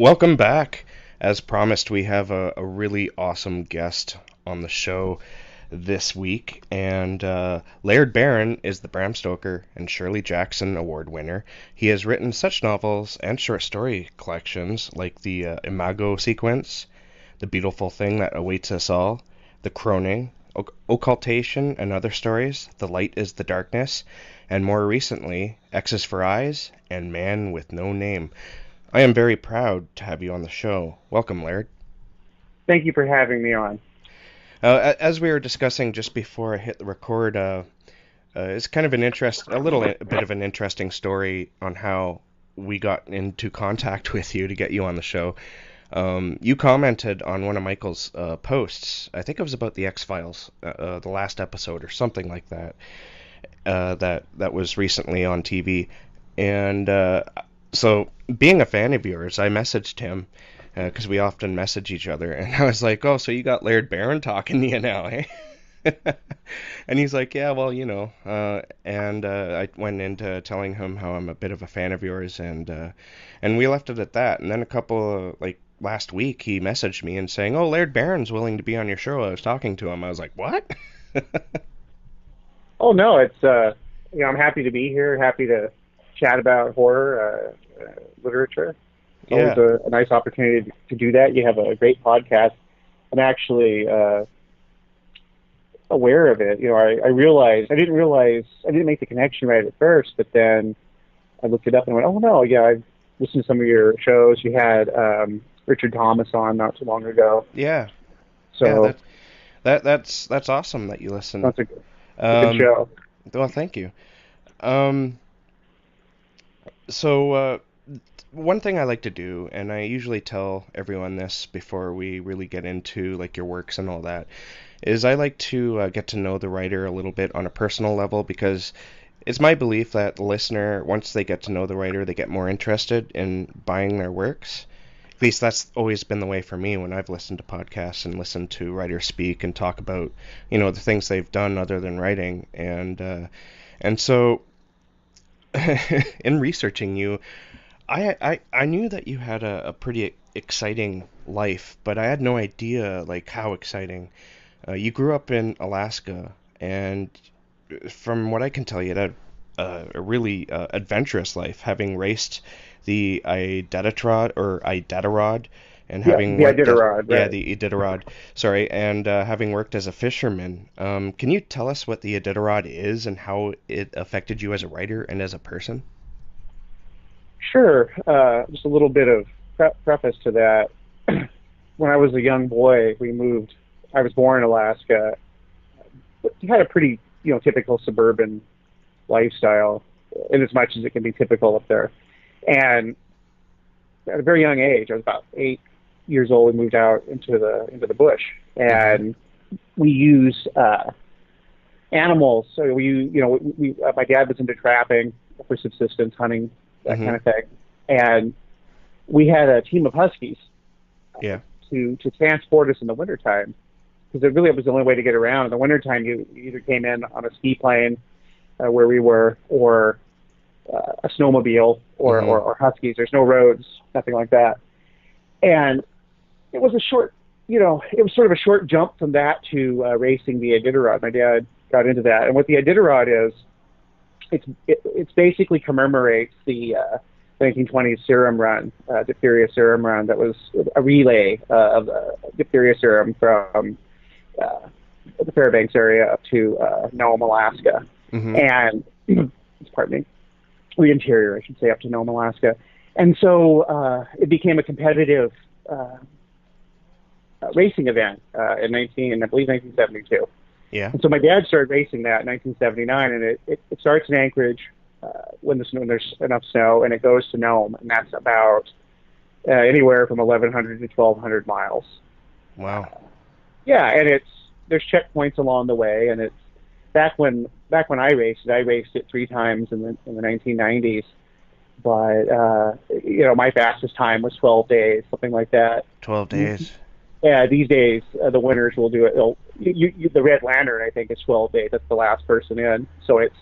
Welcome back. As promised, we have a really awesome guest on the show this week, and Laird Barron is the Bram Stoker and Shirley Jackson Award winner. He has written such novels and short story collections like the Imago Sequence, The Beautiful Thing That Awaits Us All, The Croning, Occultation and Other Stories, The Light is the Darkness, and more recently, X's for Eyes and Man with No Name. I am very proud to have you on the show. Welcome, Laird. Thank you for having me on. As we were discussing just before I hit the record, it's kind of a bit of an interesting story on how we got into contact with you to get you on the show. You commented on one of Michael's posts. I think it was about the X-Files, the last episode or something like that. That was recently on TV, and so being a fan of yours, I messaged him because we often message each other, and I was like, "Oh, so you got Laird Barron talking to you now, eh?" And he's like, "Yeah, well, and I went into telling him how I'm a bit of a fan of yours, and we left it at that. And then a couple like last week, he messaged me and saying, "Oh, Laird Barron's willing to be on your show." I was talking to him. I was like, "What?" Oh no, it's I'm happy to be here. Happy to chat about horror literature. It's always Yeah. a nice opportunity to do that. You have a great podcast. I'm actually aware of it. I didn't make the connection right at first, but then I looked it up and went, oh no, yeah, I've listened to some of your shows. You had Richard Thomas on not too long ago. Yeah. Yeah, So that's awesome that you listen. that's a good Um, show. well, thank you. Um, so one thing I like to do, and I usually tell everyone this before we really get into like your works and all that, is I like to get to know the writer a little bit on a personal level because it's my belief that the listener, once they get to know the writer, they get more interested in buying their works. At least that's always been the way for me when I've listened to podcasts and listened to writers speak and talk about, the things they've done other than writing. And so in researching you, I knew that you had a pretty exciting life, but I had no idea like how exciting. You grew up in Alaska, and from what I can tell, you had a really adventurous life, having raced the Iditarod, and Yeah, having the worked as Iditarod, yeah right? the Iditarod, sorry, and having worked as a fisherman. Can you tell us what the Iditarod is and how it affected you as a writer and as a person? Sure. Just a little bit of preface to that. When I was a young boy, we moved. I was born in Alaska. We had a pretty, typical suburban lifestyle, in as much as it can be typical up there. And at a very young age, I was about 8 years old. We moved out into the bush, Mm-hmm. and we use animals. So my dad was into trapping for subsistence, hunting, that Mm-hmm. kind of thing. And we had a team of huskies Yeah. to transport us in the wintertime because it really was the only way to get around. In the wintertime, you either came in on a ski plane where we were, or a snowmobile, Mm-hmm. or huskies. There's no roads, nothing like that. And it was it was sort of a short jump from that to racing the Iditarod. My dad got into that. And what the Iditarod is, it's basically commemorates the 1920s serum run, diphtheria serum run. That was a relay of the diphtheria serum from the Fairbanks area up to Nome, Alaska, Mm-hmm. and pardon me, the interior, I should say, up to Nome, Alaska. And so it became a competitive racing event I believe 1972. Yeah. And so my dad started racing that in 1979, and it starts in Anchorage when there's enough snow, and it goes to Nome, and that's about anywhere from 1,100 to 1,200 miles. Wow. Yeah, and there's checkpoints along the way, and it's back when I raced it 3 times in the 1990s. But my fastest time was 12 days, something like that. 12 days. Yeah, these days the winners will do it. The Red Lantern, I think, is 12 days. That's the last person in. So it's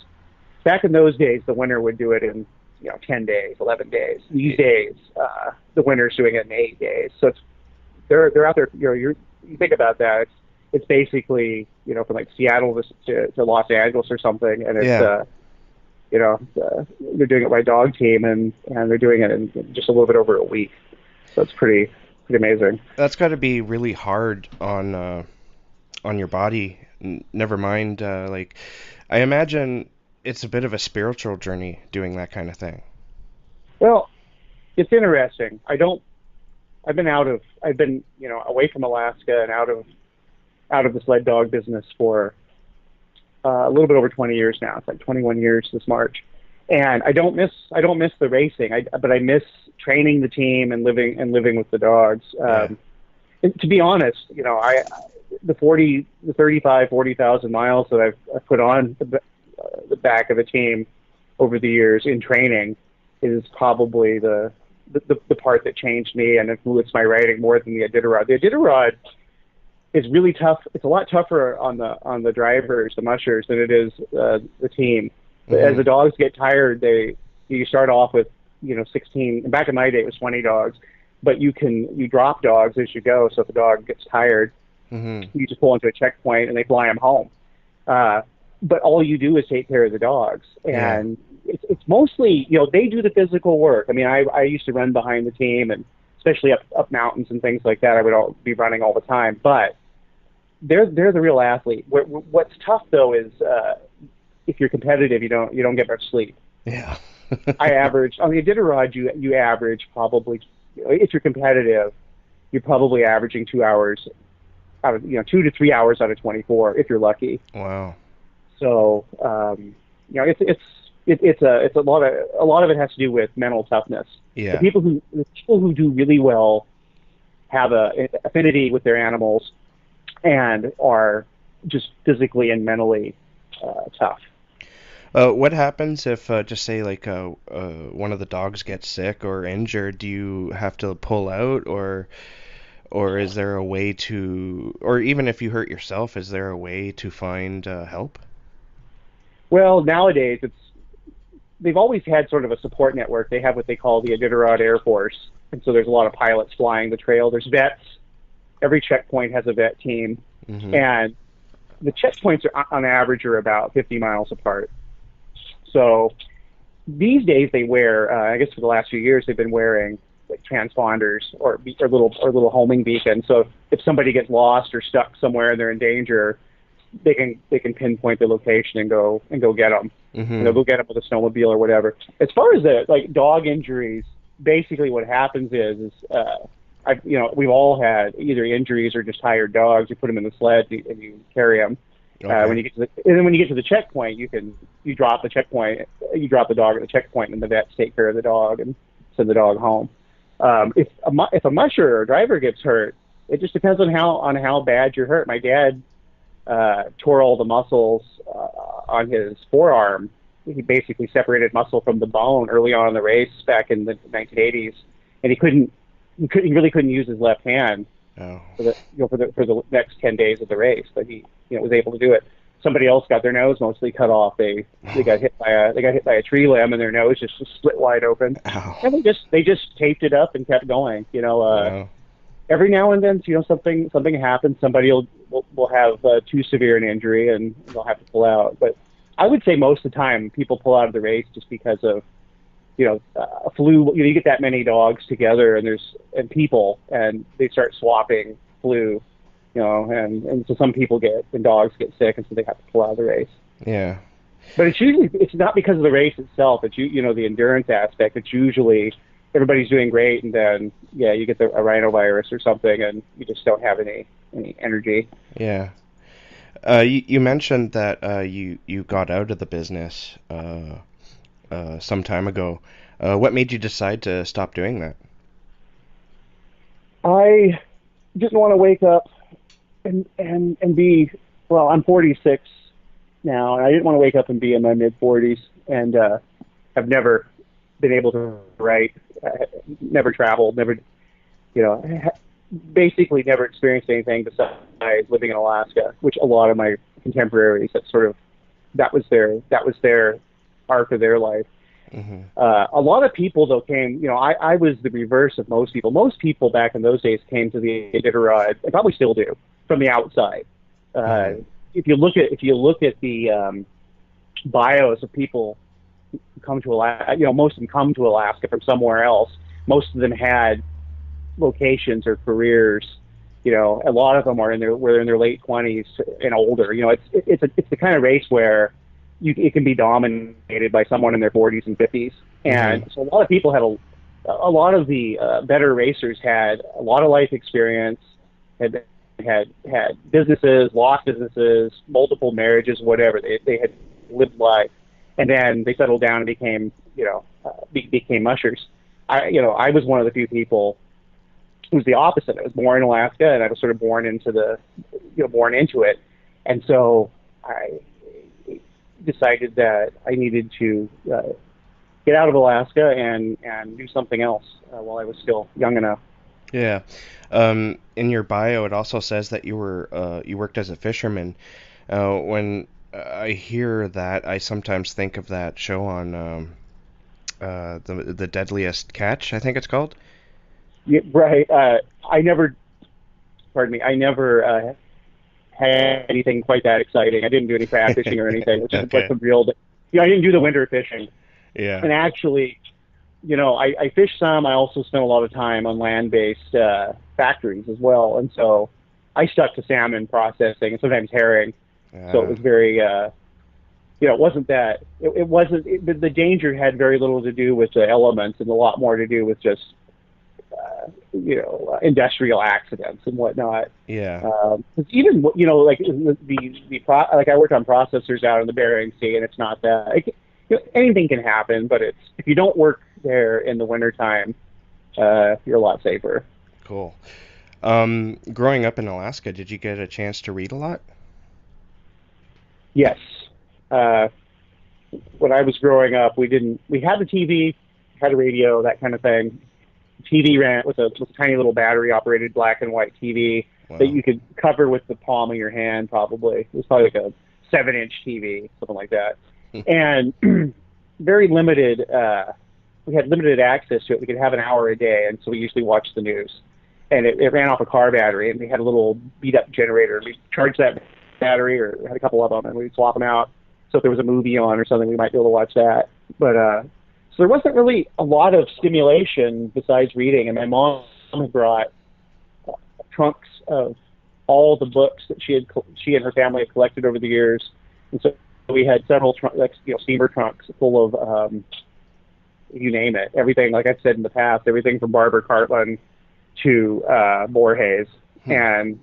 back in those days, the winner would do it in 10 days, 11 days. These days, the winner's doing it in 8 days. So they're out there. You think about that. It's basically from like Seattle to Los Angeles or something, and it's Yeah. they're doing it by dog team, and they're doing it in just a little bit over a week. So it's pretty amazing. That's got to be really hard on your body. Never mind, like I imagine it's a bit of a spiritual journey doing that kind of thing. Well, it's interesting. I've been away from Alaska and out of the sled dog business for a little bit over 20 years now. It's like 21 years this March, and I don't miss the racing. But I miss training the team and living with the dogs. Yeah. And to be honest, the 40,000 miles that I've put on the back of a team over the years in training is probably the part that changed me and influenced my riding more than the Iditarod. The Iditarod is really tough. It's a lot tougher on the drivers, the mushers, than it is the team. Mm-hmm. As the dogs get tired, you start off with 16. Back in my day, it was 20 dogs, but you drop dogs as you go. So if the dog gets tired, Mm-hmm. you just pull into a checkpoint and they fly them home. But all you do is take care of the dogs, and it's mostly they do the physical work. I mean, I used to run behind the team, and especially up mountains and things like that, I would be running all the time. But they're the real athlete. What's tough though is if you're competitive, you don't get much sleep. Yeah. I average on the Iditarod, you average probably, if you're competitive, you're probably averaging 2 hours out of 2 to 3 hours out of 24 if you're lucky. Wow. So it's a lot of it has to do with mental toughness. Yeah. The people who do really well have an affinity with their animals and are just physically and mentally tough. What happens if, just say, like, one of the dogs gets sick or injured? Do you have to pull out, or is there a way to, or even if you hurt yourself, is there a way to find help? Well, nowadays they've always had sort of a support network. They have what they call the Iditarod Air Force, and so there's a lot of pilots flying the trail. There's vets. Every checkpoint has a vet team, Mm-hmm. and the checkpoints on average are about 50 miles apart. So these days they wear, I guess for the last few years, they've been wearing like transponders or little homing beacons. So if somebody gets lost or stuck somewhere and they're in danger, they can pinpoint the location and go get them. Mm-hmm. They'll go get them with a snowmobile or whatever. As far as the like dog injuries, basically what happens is we've all had either injuries or just tired dogs. You put them in the sled and you carry them. Okay. When you get to the checkpoint, you drop the checkpoint, you drop the dog at the checkpoint, and the vets take care of the dog and send the dog home. If a musher or a driver gets hurt, it just depends on how bad you're hurt. My dad tore all the muscles on his forearm. He basically separated muscle from the bone early on in the race back in the 1980s, and he really couldn't use his left hand. Oh. For the next 10 days of the race, but he was able to do it. Somebody else got their nose mostly cut off. They got hit by a tree limb and their nose just split wide open. Ow. And they just taped it up and kept going. Wow. Every now and then, something happens. Somebody will have too severe an injury and they'll have to pull out. But I would say most of the time people pull out of the race just because of a flu. You get that many dogs together and people, and they start swapping flu, and so some people dogs get sick, and so they have to pull out of the race. Yeah. But it's not because of the race itself. It's the endurance aspect. It's usually everybody's doing great, and then you get a rhinovirus or something, and you just don't have any energy. Yeah. You mentioned that you got out of the business some time ago. What made you decide to stop doing that? I didn't want to wake up and be, well, I'm 46 now, and I didn't want to wake up and be in my mid-40s, and have never been able to write, never traveled, basically never experienced anything besides living in Alaska, which a lot of my contemporaries, that was their arc of their life. Hmm. A lot of people though came, I was the reverse of most people. Most people back in those days came to the Iditarod, and probably still do, from the outside. Uh, Hmm. if you look at the bios of people who come to Alaska, most of them come to Alaska from somewhere else. Most of them had vocations or careers. A lot of them were in their late 20s and older. It's the kind of race where it can be dominated by someone in their 40s and 50s, Hmm. and so a lot of people had a lot of the better racers had a lot of life experience, had businesses, lost businesses, multiple marriages, whatever. They had lived life, and then they settled down and became mushers. I was one of the few people. It was the opposite. I was born in Alaska, and I was sort of born into it, and so I decided that I needed to get out of Alaska and do something else while I was still young enough. Yeah. In your bio, it also says that you worked as a fisherman. When I hear that, I sometimes think of that show on the Deadliest Catch, I think it's called. Yeah, right. I never, pardon me, I never had anything quite that exciting. I didn't do any crab fishing or anything, which is what Okay. the real. I didn't do the winter fishing, Yeah. and actually, I fished some. I also spent a lot of time on land-based factories as well, and so I stuck to salmon processing and sometimes herring. So it Uh, was very, it wasn't that. It wasn't. The danger had very little to do with the elements and a lot more to do with just, industrial accidents and whatnot. yeah. Even like like I worked on processors out in the Bering Sea, and it's not that anything can happen, but it's if you don't work there in the wintertime, you're a lot safer. Cool. Growing up in Alaska, did you get a chance to read a lot? Yes, uh, when I was growing up, we had the TV, had a radio, that kind of thing. TV ran with a tiny little battery operated black and white TV that Wow. you could cover with the palm of your hand. Probably it was probably like a 7-inch TV, something like that, and very limited. We had limited access to it. We could have an hour a day, and so we usually watched the news. And it ran off a car battery, and we had a little beat up generator. We charged that battery, or had a couple of them, and we'd swap them out. So if there was a movie on or something, we might be able to watch that. But so there wasn't really a lot of stimulation besides reading. And my mom had brought trunks of all the books that she and her family had collected over the years, and so we had several steamer trunks full of you name it, everything. Like I've said in the past, everything from Barbara Cartland to Borges, Hmm. and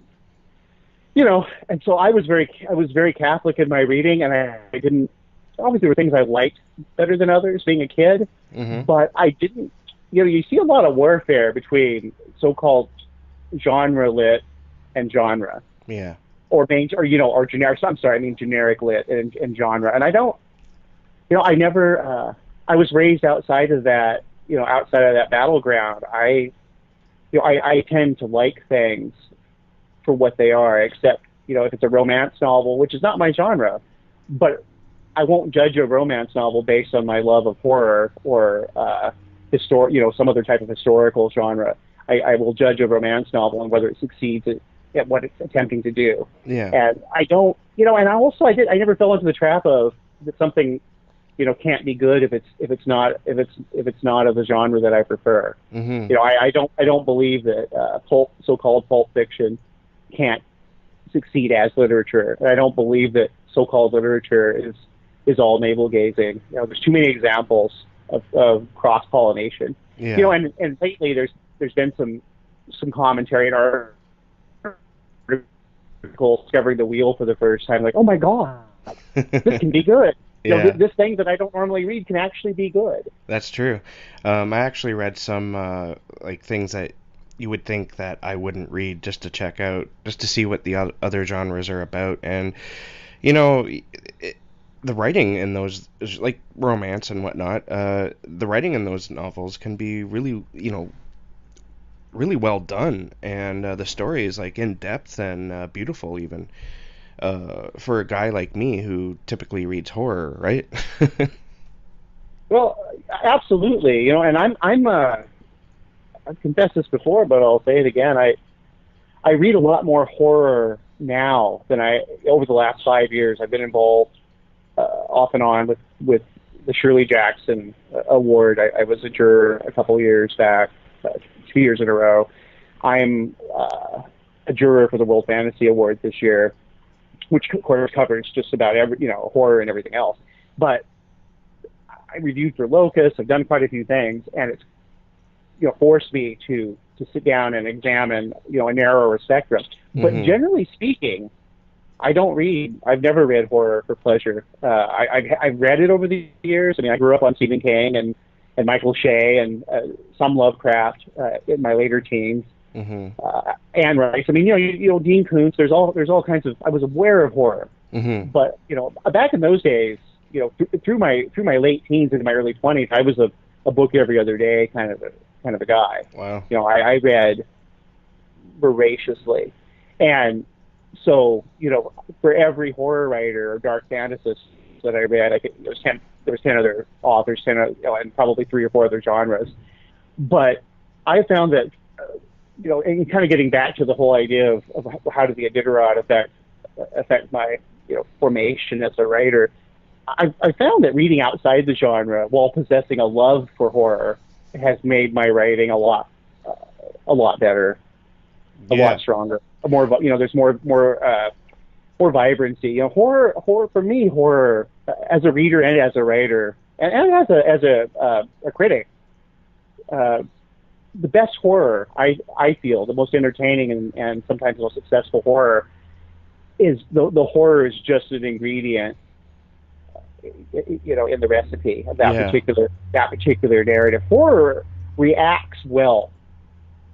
and so I was very Catholic in my reading, and I didn't. Obviously, there were things I liked better than others, being a kid, Hmm. but I didn't. You see a lot of warfare between so-called genre lit and genre, Yeah. or main, or generic. I'm sorry, I mean generic lit and genre. And I don't. I never. I was raised outside of that. Outside of that battleground. I tend to like things for what they are, except if it's a romance novel, which is not my genre, but I won't judge a romance novel based on my love of horror or some other type of historical genre. I will judge a romance novel on whether it succeeds at what it's attempting to do. Yeah. And I don't, and I never fell into the trap of that something, can't be good if it's not of the genre that I prefer. Hmm. I don't believe that so-called pulp fiction can't succeed as literature, and I don't believe that so-called literature is all navel gazing. There's too many examples of cross pollination. Yeah. And lately there's been some commentary in our article discovering the wheel for the first time. Like, oh my god, this can be good. Yeah. This thing that I don't normally read can actually be good. That's true. I actually read some like things that you would think that I wouldn't read just to check out, just to see what the other genres are about. And you know, the writing in those, like romance and whatnot, the writing in those novels can be really, really well done, and the story is like in depth and beautiful even. For a guy like me who typically reads horror, right? Well, absolutely. And I've confessed this before, but I'll say it again. I read a lot more horror now than over the last 5 years. I've been involved off and on with the Shirley Jackson Award. I was a juror a couple years back, 2 years in a row. I'm a juror for the World Fantasy Award this year, which of course covers just about horror and everything else. But I reviewed for Locus. I've done quite a few things, and it's forced me to sit down and examine a narrower spectrum. But generally speaking, I don't read. I've never read horror for pleasure. I've read it over the years. I mean, I grew up on Stephen King and Michael Shea and some Lovecraft in my later teens. Anne Rice. I mean, Dean Koontz. There's all kinds of. I was aware of horror, but back in those days, through my late teens into my early 20s, I was a book every other day kind of a guy. Wow. I read voraciously, and so for every horror writer or dark fantasist that I read, there was 10 other authors, and probably 3 or 4 other genres. But I found that and kind of getting back to the whole idea of how did the Iditarod affect my formation as a writer, I found that reading outside the genre while possessing a love for horror has made my writing a lot better, a lot stronger, there's more vibrancy. Horror for me, as a reader and as a writer and as a critic, the best horror I feel, the most entertaining and sometimes the most successful horror is the horror is just an ingredient in the recipe of that particular narrative. Horror reacts well,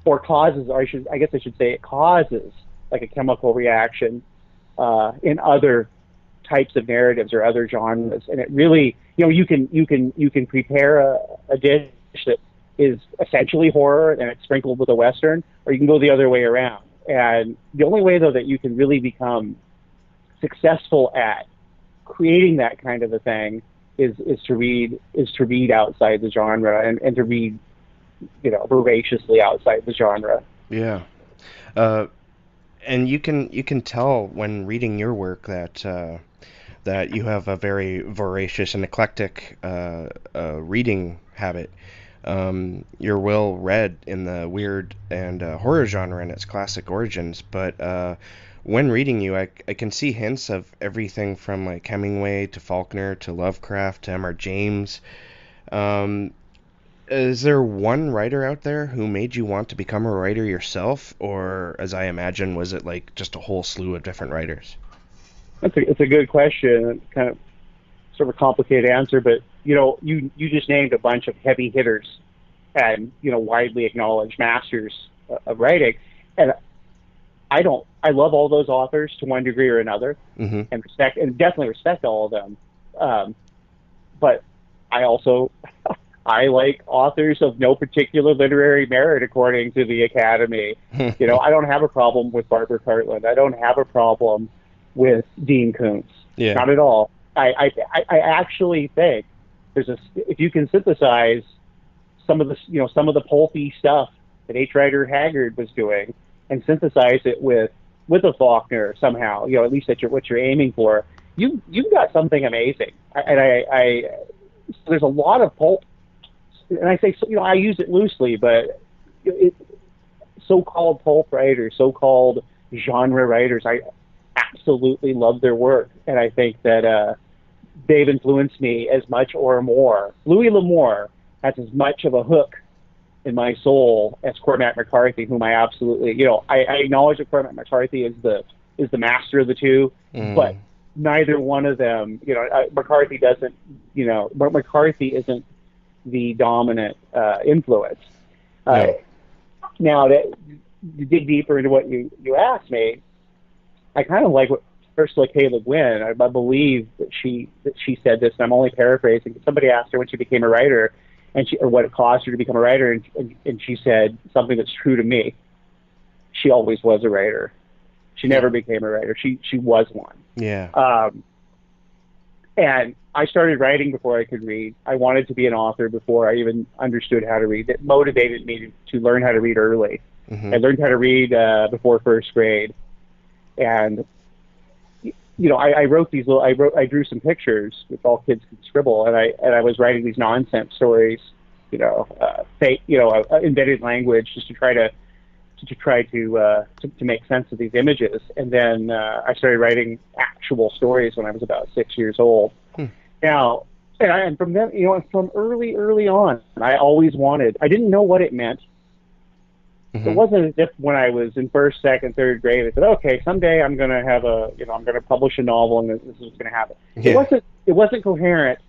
or causes, or I guess I should say, it causes like a chemical reaction in other types of narratives or other genres, and it really, you can prepare a dish that is essentially horror and it's sprinkled with a Western, or you can go the other way around. And the only way, though, that you can really become successful at creating that kind of a thing is to read outside the genre and to read voraciously outside the genre. Yeah. And you can tell when reading your work that you have a very voracious and eclectic reading habit. You're well read in the weird and horror genre in its classic origins, but when reading you, I can see hints of everything from like Hemingway to Faulkner to Lovecraft to M.R. James. Is there one writer out there who made you want to become a writer yourself, or, as I imagine, was it like just a whole slew of different writers? It's a good question. Kind of sort of a complicated answer, but you just named a bunch of heavy hitters and widely acknowledged masters of writing, and I love all those authors to one degree or another, and definitely respect all of them. But I also I like authors of no particular literary merit, according to the Academy. I don't have a problem with Barbara Cartland. I don't have a problem with Dean Koontz. Yeah. Not at all. I actually think if you can synthesize some of the pulpy stuff that H. Rider Haggard was doing and synthesize it with a Faulkner somehow, at least what you're aiming for, you've got something amazing. So there's a lot of pulp, and I say, I use it loosely, but so-called pulp writers, so-called genre writers, I absolutely love their work, and I think that they've influenced me as much or more. Louis L'Amour has as much of a hook in my soul as Cormac McCarthy, whom I absolutely, I acknowledge that Cormac McCarthy is the master of the two, but neither one of them, McCarthy isn't the dominant influence. No. Now, to dig deeper into what you asked me, I kind of like what Ursula K. Le Guin, I believe that she said this, and I'm only paraphrasing. Somebody asked her when she became a writer, or what it cost her to become a writer, and she said something that's true to me. She always was a writer. She never became a writer. She was one. Yeah. And I started writing before I could read. I wanted to be an author before I even understood how to read. It motivated me to learn how to read early. Hmm. I learned how to read before first grade, and I wrote these little. I drew some pictures which all kids could scribble, and I was writing these nonsense stories, fake, invented language just to try to make sense of these images. And then I started writing actual stories when I was about 6 years old. Hmm. Now, and from then, from early on, I always wanted. I didn't know what it meant. Hmm. It wasn't as if when I was in first, second, third grade, I said, okay, someday I'm going to have I'm going to publish a novel and this is what's going to happen. Yeah. It wasn't coherent,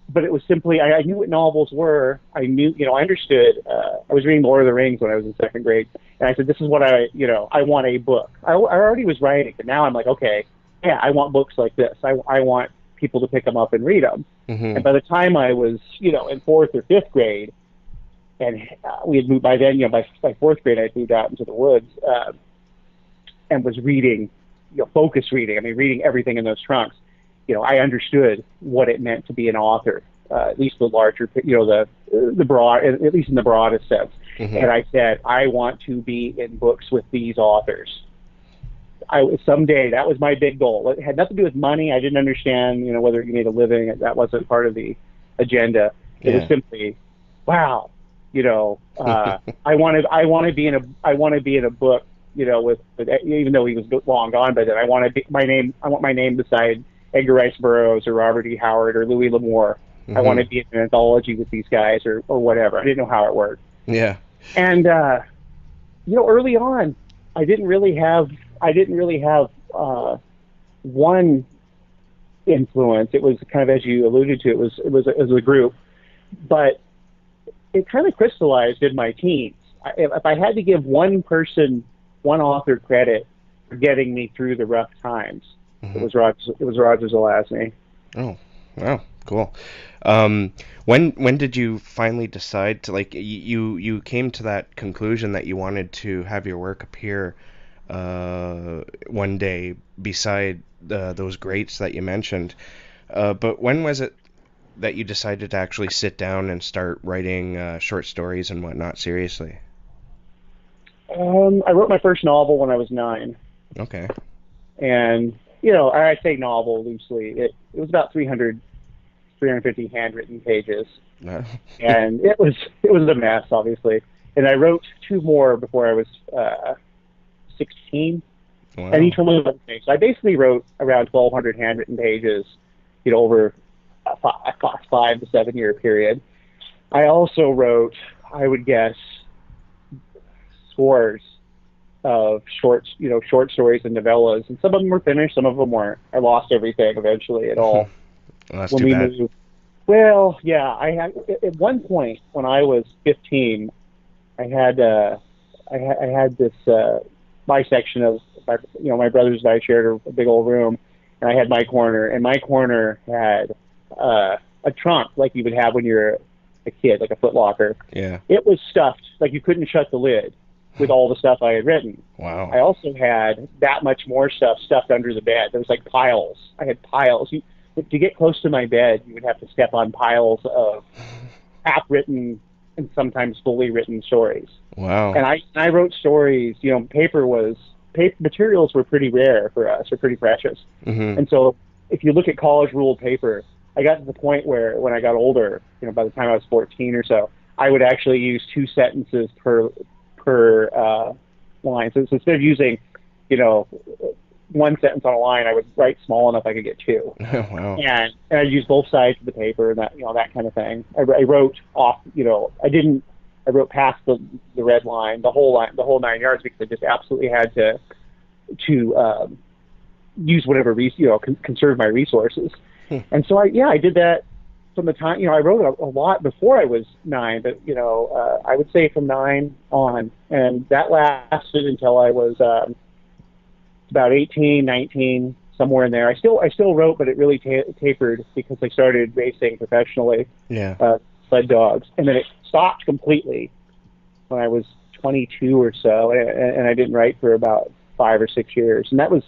but it was simply, I knew what novels were. I knew, I understood. I was reading Lord of the Rings when I was in second grade. And I said, this is what I want a book. I already was writing, but now I'm like, okay, yeah, I want books like this. I want people to pick them up and read them. Hmm. And by the time I was, in fourth or fifth grade, and we had moved by then, by fourth grade, I moved out into the woods and was reading, focus reading. I mean, reading everything in those trunks. I understood what it meant to be an author, at least the larger, the broad, at least in the broadest sense. Hmm. And I said, I want to be in books with these authors. Someday, that was my big goal. It had nothing to do with money. I didn't understand, whether you made a living. That wasn't part of the agenda. It was simply, wow. I want to be in a book, with even though he was long gone by then. I want my name beside Edgar Rice Burroughs or Robert E. Howard or Louis L'Amour. Hmm. I want to be in an anthology with these guys or whatever. I didn't know how it worked. Yeah. And early on, I didn't really have one influence. It was kind of, as you alluded to, it was a group, but it kind of crystallized in my teens. If I had to give one author credit for getting me through the rough times, Hmm. it was Roger Zelazny. Oh, wow, cool. When did you finally decide to, like, you came to that conclusion that you wanted to have your work appear one day beside those greats that you mentioned? But when was it that you decided to actually sit down and start writing short stories and whatnot seriously? I wrote my first novel when I was 9, Okay. and I say novel loosely. It was about 350 handwritten pages, Uh, and it was a mess, obviously. And I wrote 2 more before I was 16, wow. and each one was one thing. So I basically wrote around 1,200 handwritten pages, over a 5 to 7 year period. I also wrote, I would guess, scores of short stories and novellas, and some of them were finished, some of them weren't. I lost everything eventually at all. Well, that's When too we bad. moved. Well, yeah, I had at one point when I was 15, I had this my section of my brothers and I shared a big old room, and I had my corner, and my corner had a trunk like you would have when you're a kid, like a Foot Locker. Yeah. It was stuffed like you couldn't shut the lid with all the stuff I had written. Wow. I also had that much more stuff stuffed under the bed. There was like piles. I had piles. To get close to my bed, you would have to step on piles of half-written and sometimes fully written stories. Wow. And I wrote stories. Paper materials were pretty rare for us, or pretty precious. Hmm. And so, if you look at college ruled paper, I got to the point where, when I got older, by the time I was 14 or so, I would actually use 2 sentences per line. So instead of using, 1 sentence on a line, I would write small enough I could get 2. Wow. And I'd use both sides of the paper and that kind of thing. I wrote off, I wrote past the red line, the whole 9 yards, because I just absolutely had to use whatever conserve my resources. And so I did that from the time, I wrote a lot before I was 9, but I would say from 9 on, and that lasted until I was about 18, 19, somewhere in there. I still wrote, but it really tapered because I started racing professionally, Yeah. sled dogs, and then it stopped completely when I was 22 or so, and I didn't write for about 5 or 6 years. And that was,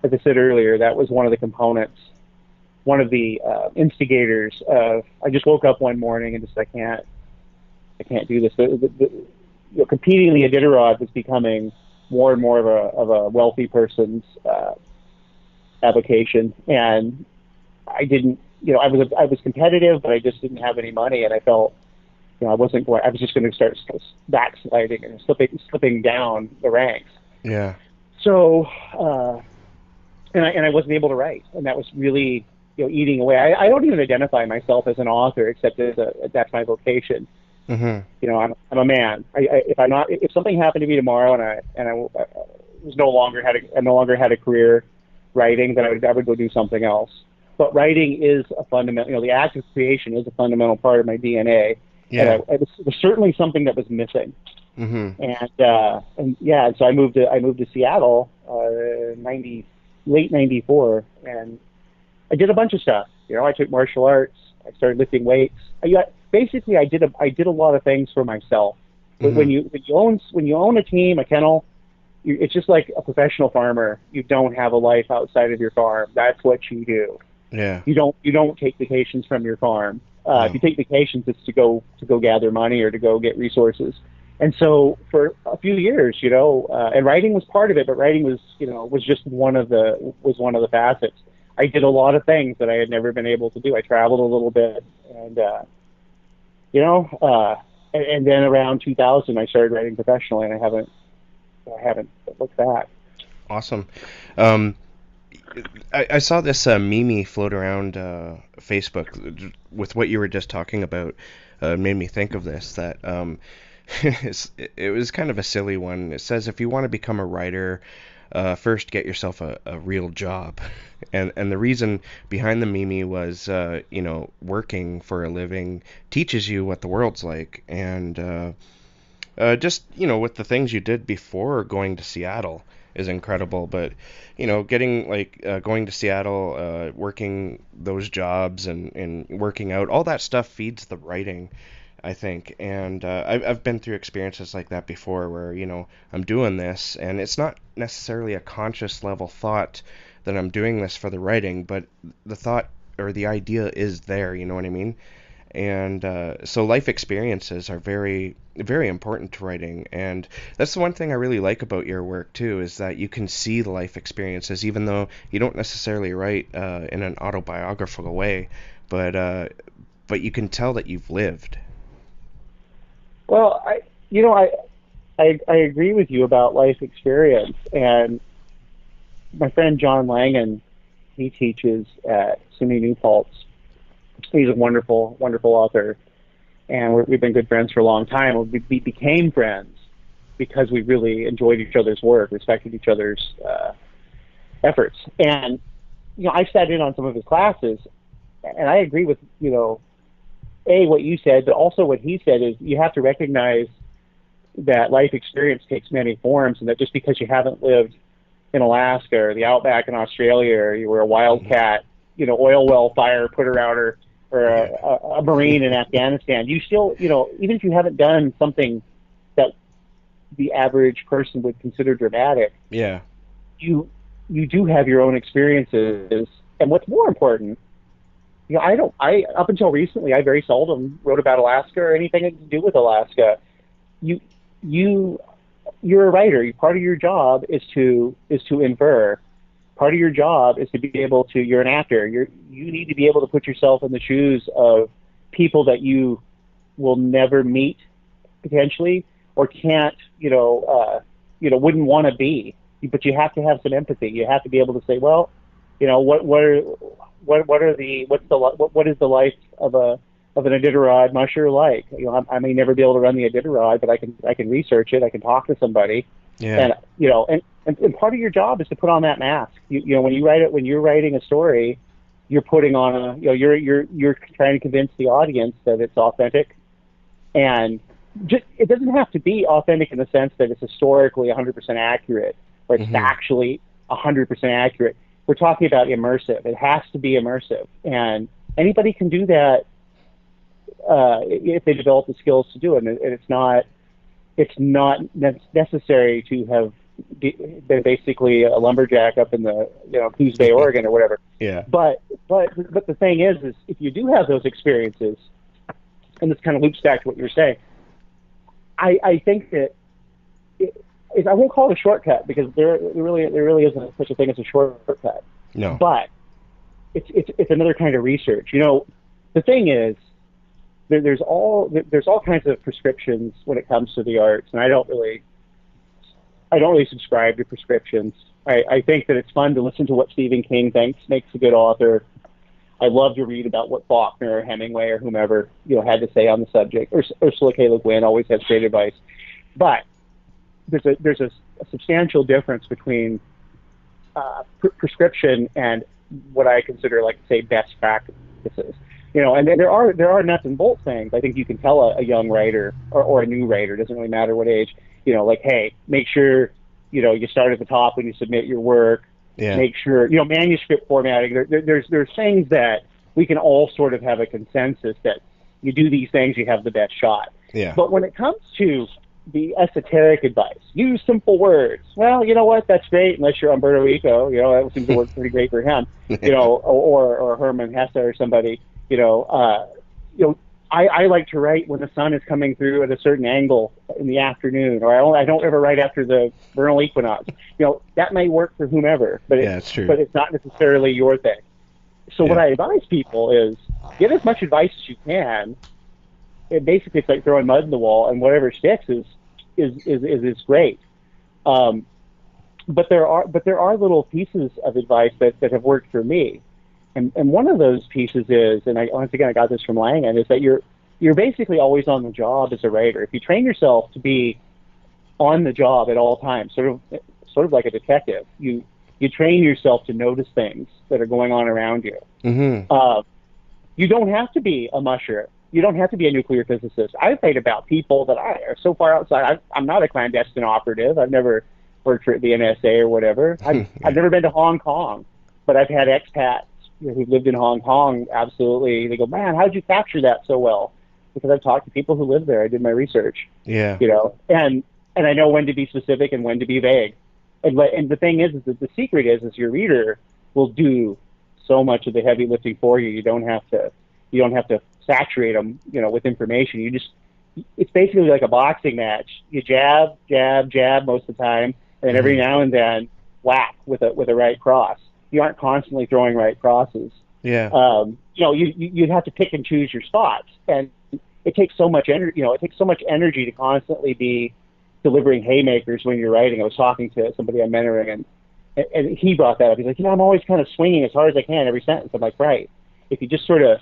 as I said earlier, that was one of the components one of the instigators of. I just woke up one morning and just I can't do this. Competing in the Iditarod was becoming more and more of a wealthy person's avocation, and I didn't. I was competitive, but I just didn't have any money, and I felt I wasn't going. I was just going to start backsliding and slipping down the ranks. Yeah. So, and I wasn't able to write, and that was really eating away. I don't even identify myself as an author, except that's my vocation. Mm-hmm. I'm a man. If something happened to me tomorrow and I was no longer had a career writing, then I would go do something else. But writing is a fundamental. The act of creation is a fundamental part of my DNA. Yeah. And it was certainly something that was missing. Mm-hmm. And so I moved to Seattle, late '94, and I did a bunch of stuff. I took martial arts. I started lifting weights. Basically, I did a lot of things for myself. Mm-hmm. When you own a team, a kennel, it's just like a professional farmer. You don't have a life outside of your farm. That's what you do. Yeah. You don't take vacations from your farm. If you take vacations, it's to go gather money or to go get resources. And so for a few years, and writing was part of it, but writing was just one of the facets. I did a lot of things that I had never been able to do. I traveled a little bit, and and then around 2000, I started writing professionally, and I haven't looked back. Awesome. I saw this meme float around Facebook with what you were just talking about. Made me think of this, that it was kind of a silly one. It says, if you want to become a writer, first get yourself a real job. And the reason behind the meme was, working for a living teaches you what the world's like. And just, with the things you did before going to Seattle is incredible. But, going to Seattle, working those jobs and working out, all that stuff feeds the writing, I think. And I've been through experiences like that before where, I'm doing this and it's not necessarily a conscious level thought that I'm doing this for the writing, but the thought or the idea is there, you know what I mean? And so life experiences are very, very important to writing. And that's the one thing I really like about your work too, is that you can see the life experiences, even though you don't necessarily write in an autobiographical way, but you can tell that you've lived. Well, I agree with you about life experience, and my friend John Langan, he teaches at SUNY New Paltz. He's a wonderful, wonderful author, and we've been good friends for a long time. We became friends because we really enjoyed each other's work, respected each other's efforts, and I sat in on some of his classes, and I agree with what you said, but also what he said is you have to recognize that life experience takes many forms, and that just because you haven't lived in Alaska or the outback in Australia, or you were a wildcat, oil well fire putter outer, or a Marine in Afghanistan, you still, even if you haven't done something that the average person would consider dramatic, yeah, you do have your own experiences. And what's more important, I up until recently, I very seldom wrote about Alaska or anything to do with Alaska. You're a writer. Part of your job is to infer. Part of your job is to be able to. You're an actor. You need to be able to put yourself in the shoes of people that you will never meet, potentially, or can't. Wouldn't want to be. But you have to have some empathy. You have to be able to say, well, what is the life of an Iditarod musher like? I may never be able to run the Iditarod, but I can research it. I can talk to somebody. Yeah. And part of your job is to put on that mask. When you're writing a story, you're putting on you're trying to convince the audience that it's authentic, and it doesn't have to be authentic in the sense that it's historically 100% accurate or it's factually 100% accurate. We're talking about immersive. It has to be immersive, and anybody can do that if they develop the skills to do it. And it's not necessary to have been basically a lumberjack up in the Coos Bay, Oregon, or whatever. Yeah. But the thing is if you do have those experiences, and this kind of loops back to what you were saying, I think that I won't call it a shortcut because there really isn't such a thing as a shortcut. No. But it's another kind of research. The thing is, there's all kinds of prescriptions when it comes to the arts, and I don't really subscribe to prescriptions. I think that it's fun to listen to what Stephen King thinks makes a good author. I love to read about what Faulkner or Hemingway or whomever had to say on the subject. Or Ursula K. Le Guin always has great advice. But there's a substantial difference between prescription and what I consider, like, say, best practices. And there are nuts and bolts things. I think you can tell a young writer or a new writer, doesn't really matter what age, like, hey, make sure, you start at the top when you submit your work. Yeah. Make sure, manuscript formatting. There's things that we can all sort of have a consensus that you do these things, you have the best shot. Yeah. But when it comes to the esoteric advice, use simple words. Well, you know what? That's great unless you're Umberto Eco. That seems to work pretty great for him. Or Herman Hesse or somebody. I like to write when the sun is coming through at a certain angle in the afternoon, or I don't ever write after the vernal equinox. That may work for whomever, but yeah, it's true. But it's not necessarily your thing. So what I advise people is get as much advice as you can. Basically, it's like throwing mud in the wall, and whatever sticks is great. But there are little pieces of advice that have worked for me. And one of those pieces is, and I got this from Langan, is that you're basically always on the job as a writer. If you train yourself to be on the job at all times, sort of like a detective, you train yourself to notice things that are going on around you. Mm-hmm. You don't have to be a musher. You don't have to be a nuclear physicist. I've read about people that are so far outside. I'm not a clandestine operative. I've never worked for the NSA or whatever. I've never been to Hong Kong, but I've had expats who've lived in Hong Kong. Absolutely, they go, man, how'd you capture that so well? Because I've talked to people who live there. I did my research. Yeah. And I know when to be specific and when to be vague. And the thing is that the secret is your reader will do so much of the heavy lifting for you. You don't have to saturate them, with information. It's basically like a boxing match. You jab, jab, jab most of the time, and then every now and then whack with a right cross. You aren't constantly throwing right crosses. Yeah. You'd have to pick and choose your spots, and it takes so much energy. It takes so much energy to constantly be delivering haymakers when you're writing. I was talking to somebody I'm mentoring, and he brought that up. He's like, I'm always kind of swinging as hard as I can every sentence. I'm like, right. If you just sort of,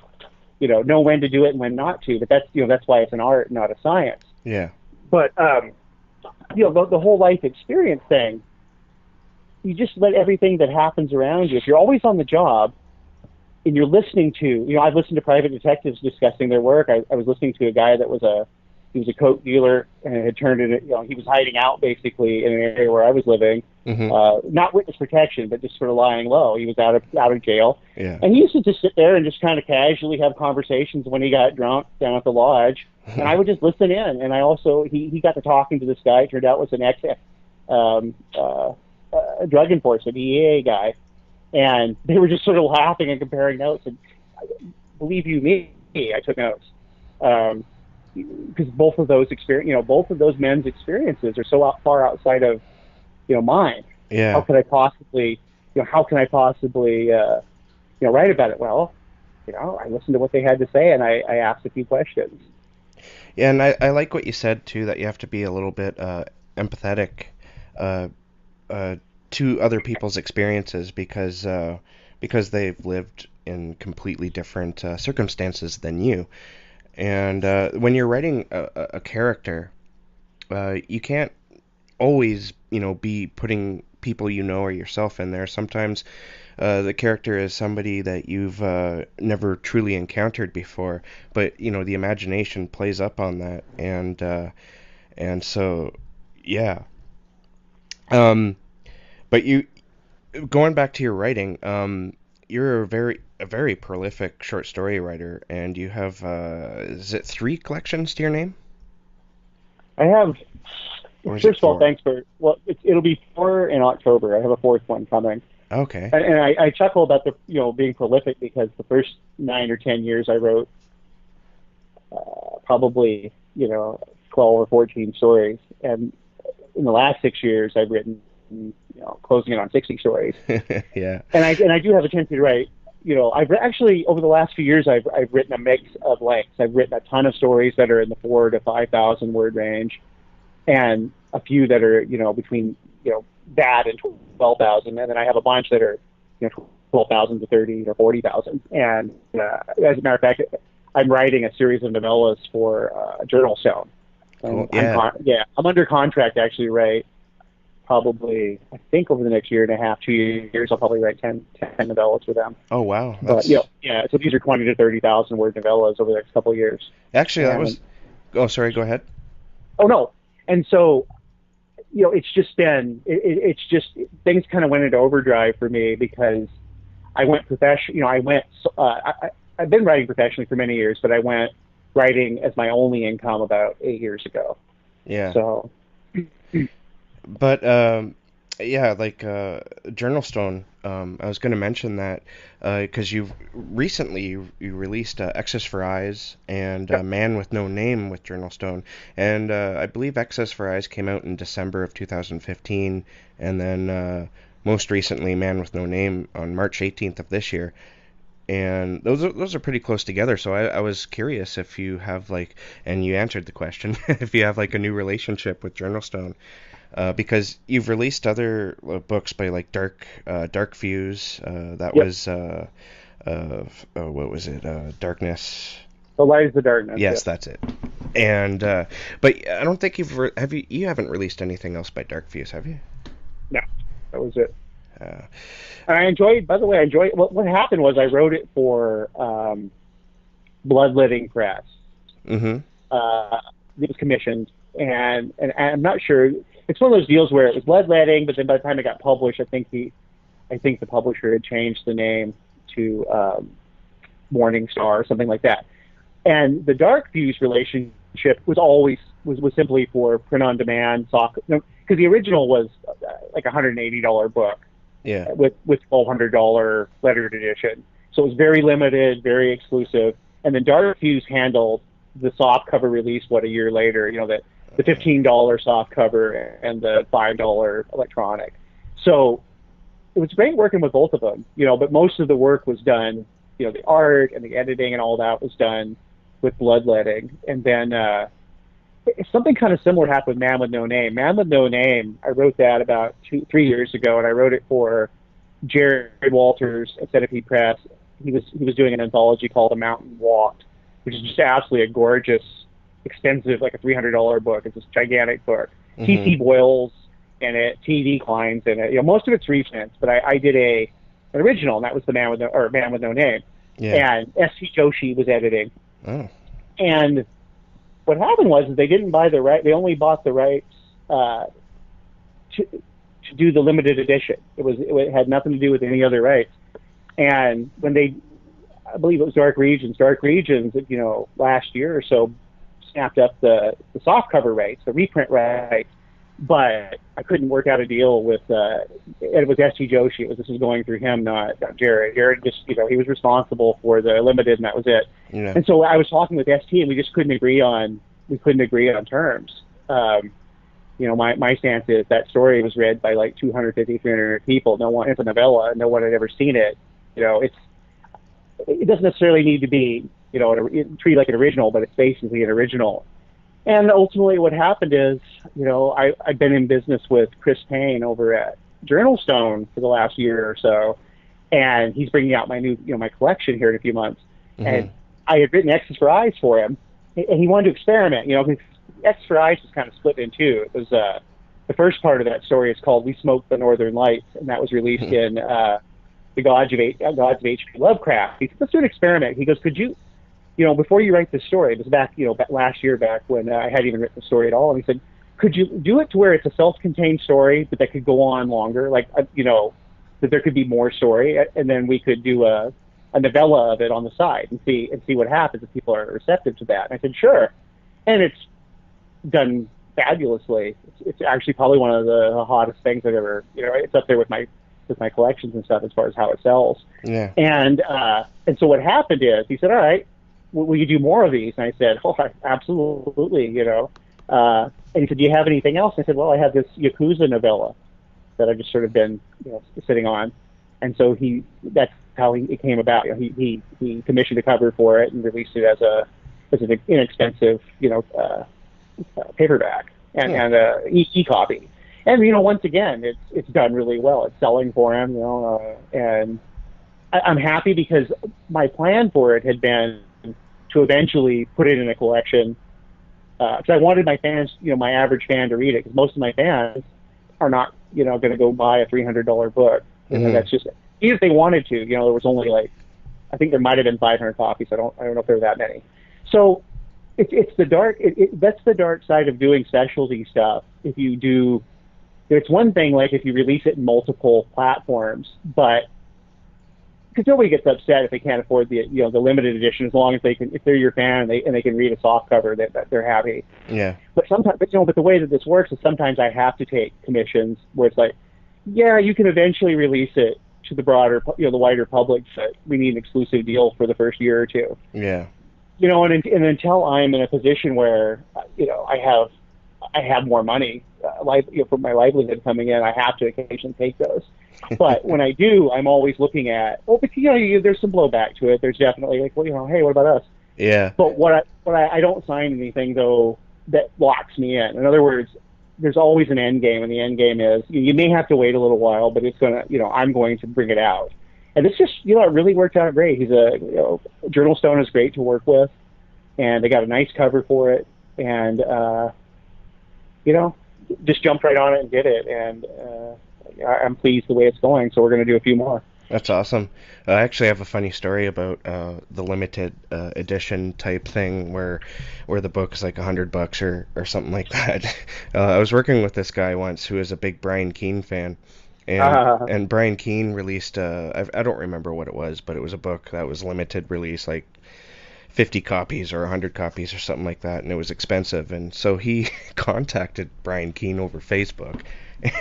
know when to do it and when not to, but that's why it's an art, not a science. Yeah. But the whole life experience thing, you just let everything that happens around you. If you're always on the job and you're listening to, I've listened to private detectives discussing their work. I was listening to a guy that was a coke dealer and had turned it, he was hiding out basically in an area where I was living, not witness protection, but just sort of lying low. He was out of jail. Yeah. And he used to just sit there and just kind of casually have conversations when he got drunk down at the lodge. And I would just listen in. And I also, he got to talking to this guy. It turned out was an drug enforcement, EEA guy. And they were just sort of laughing and comparing notes. And believe you me, I took notes. Because both of those men's experiences are so far outside of, mine. Yeah. How can I possibly write about it? Well, I listened to what they had to say and I asked a few questions. Yeah, and I like what you said too, that you have to be a little bit empathetic to other people's experiences because they've lived in completely different circumstances than you. And when you're writing a character, you can't always, be putting people or yourself in there. Sometimes the character is somebody that you've never truly encountered before, but the imagination plays up on that, and so yeah. But going back to your writing, you're a very prolific short story writer, and you have is it 3 collections to your name? I have or is it First of all, four? thanks for, well, it'll be 4 in October. I have a fourth one coming. Okay. And I chuckle about the, being prolific because the first 9 or 10 years I wrote probably, 12 or 14 stories. And in the last 6 years, I've written, closing in on 60 stories. Yeah. And I do have a tendency to write. Actually over the last few years, I've written a mix of lengths. I've written a ton of stories that are in the 4 to 5,000 word range, and a few that are between that and 12,000, and then I have a bunch that are 12,000 to 30 or 40,000. And as a matter of fact, I'm writing a series of novellas for Journal Stone, Cool. and Yeah. I'm under contract to actually write probably, I think, over the next year and a half, 2 years, I'll probably write 10 novellas for them. Oh wow. But so these are 20 to 30,000 word novellas over the next couple of years. Actually that And was. Oh, sorry. Go ahead. oh no, and so it's just been it's just things kind of went into overdrive for me because I went professional. I've been writing professionally for many years, but I went writing as my only income about 8 years ago. Yeah. So But yeah, like Journal Stone. I was going to mention that because you've recently you released X's for Eyes and yep, Man with No Name with Journal Stone, and I believe X's for Eyes came out in December of 2015, and then most recently Man with No Name on March 18th of this year. And those are pretty close together. So I was curious if you have like, and you answered the question, if you have like a new relationship with Journal Stone. Because you've released other books by like Dark Views. That yep. was what was it? Darkness. The Light is the Darkness. Yes, Yep. that's it. And but I don't think have you haven't released anything else by Dark Views, have you? No, that was it. Uh, And I enjoyed. By the way, I enjoyed. What happened was I wrote it for Bloodletting Press. mm-hmm. It was commissioned, and I'm not sure. It's one of those deals where it was bloodletting, but then by the time it got published, I think the publisher had changed the name to Morning Star or something like that. And the Dark Views relationship was always was simply for print on demand soft, because the original was like $180 book Yeah. with $1,200 lettered edition. So it was very limited, very exclusive. And then Dark Views handled the soft cover release a year later, the $15 soft cover and the $5 electronic. So it was great working with both of them, but most of the work was done, the art and the editing and all that was done with Bloodletting. And then something kind of similar happened with Man with No Name. Man with No Name, I wrote that about 3 years ago, and I wrote it for Jared Walters at Centipede Press. He was doing an anthology called A Mountain Walked, which is just absolutely a gorgeous, expensive, like a $300 book. It's this gigantic book. Mm-hmm. T.C. Boyle's in it, T.D. Klein's in it. Most of it's reprints, but I did an original, and that was the Man with No Name. Yeah. And S.T. Joshi was editing. Oh. And what happened was they didn't buy the right. They only bought the rights to do the limited edition. It had nothing to do with any other rights. And when I believe it was Dark Regions, last year or so, snapped up the softcover rights, the reprint rights. But I couldn't work out a deal with. It was S.T. Joshi. This was going through him, not Jared. Jared just, he was responsible for the limited, and that was it. Yeah. And so I was talking with ST, and we just couldn't agree on terms. My stance is that story was read by like 250, 300 people. No one, it's a novella. No one had ever seen it. It doesn't necessarily need to be, treated like an original, but it's basically an original. And ultimately what happened is, I've been in business with Chris Payne over at Journal Stone for the last year or so, and he's bringing out my new, my collection here in a few months. Mm-hmm. And I had written X's for Eyes for him, and he wanted to experiment, because X's for Eyes was kind of split in two. It was, the first part of that story is called We Smoked the Northern Lights, and that was released in the Gods of H.P. Lovecraft. He said, let's do an experiment. He goes, could you, before you write this story, it was back, last year, back when I hadn't even written the story at all, and he said, could you do it to where it's a self-contained story, but that could go on longer, like, that there could be more story, and then we could do a novella of it on the side and see what happens if people are receptive to that. And I said, sure. And it's done fabulously. It's actually probably one of the hottest things I've ever, it's up there with my collections and stuff as far as how it sells. Yeah. And so what happened is he said, all right, will you do more of these? And I said, oh, absolutely, and he said, do you have anything else? And I said, well, I have this Yakuza novella that I've just sort of been, sitting on. And so that's how it came about. He commissioned a cover for it and released it as an inexpensive, paperback and e-copy. And, once again, it's done really well. It's selling for him, and I'm happy because my plan for it had been to eventually put it in a collection, because I wanted my fans, my average fan to read it, because most of my fans are not, going to go buy a $300 book. Mm-hmm. That's just, even if they wanted to, there was only I think there might have been 500 copies. I don't know if there were that many. So it's the dark, that's the dark side of doing specialty stuff. If you do, it's one thing, if you release it in multiple platforms, but because nobody gets upset if they can't afford the the limited edition, as long as if they're your fan and they can read a soft cover, that they're happy. Yeah. But sometimes, but the way that this works is sometimes I have to take commissions where it's you can eventually release it to the broader, the wider public, but we need an exclusive deal for the first year or two. Yeah. And until I'm in a position where I have more money, for my livelihood coming in, I have to occasionally take those. But when I do, I'm always looking at, but there's some blowback to it. There's definitely hey, what about us? Yeah. But I don't sign anything though that locks me in. In other words, there's always an end game, and the end game is you may have to wait a little while, but it's gonna, I'm going to bring it out. And it's just, it really worked out great. He's Journal Stone is great to work with, and they got a nice cover for it, and just jumped right on it and did it, and I'm pleased the way it's going. So we're going to do a few more. That's awesome. I actually have a funny story about the limited edition type thing where the book is like $100 or something like that. I was working with this guy once who is a big Brian Keene fan, and Brian Keene released I don't remember what it was, but it was a book that was limited release, like 50 copies or 100 copies or something like that, and it was expensive. And so he contacted Brian Keene over Facebook,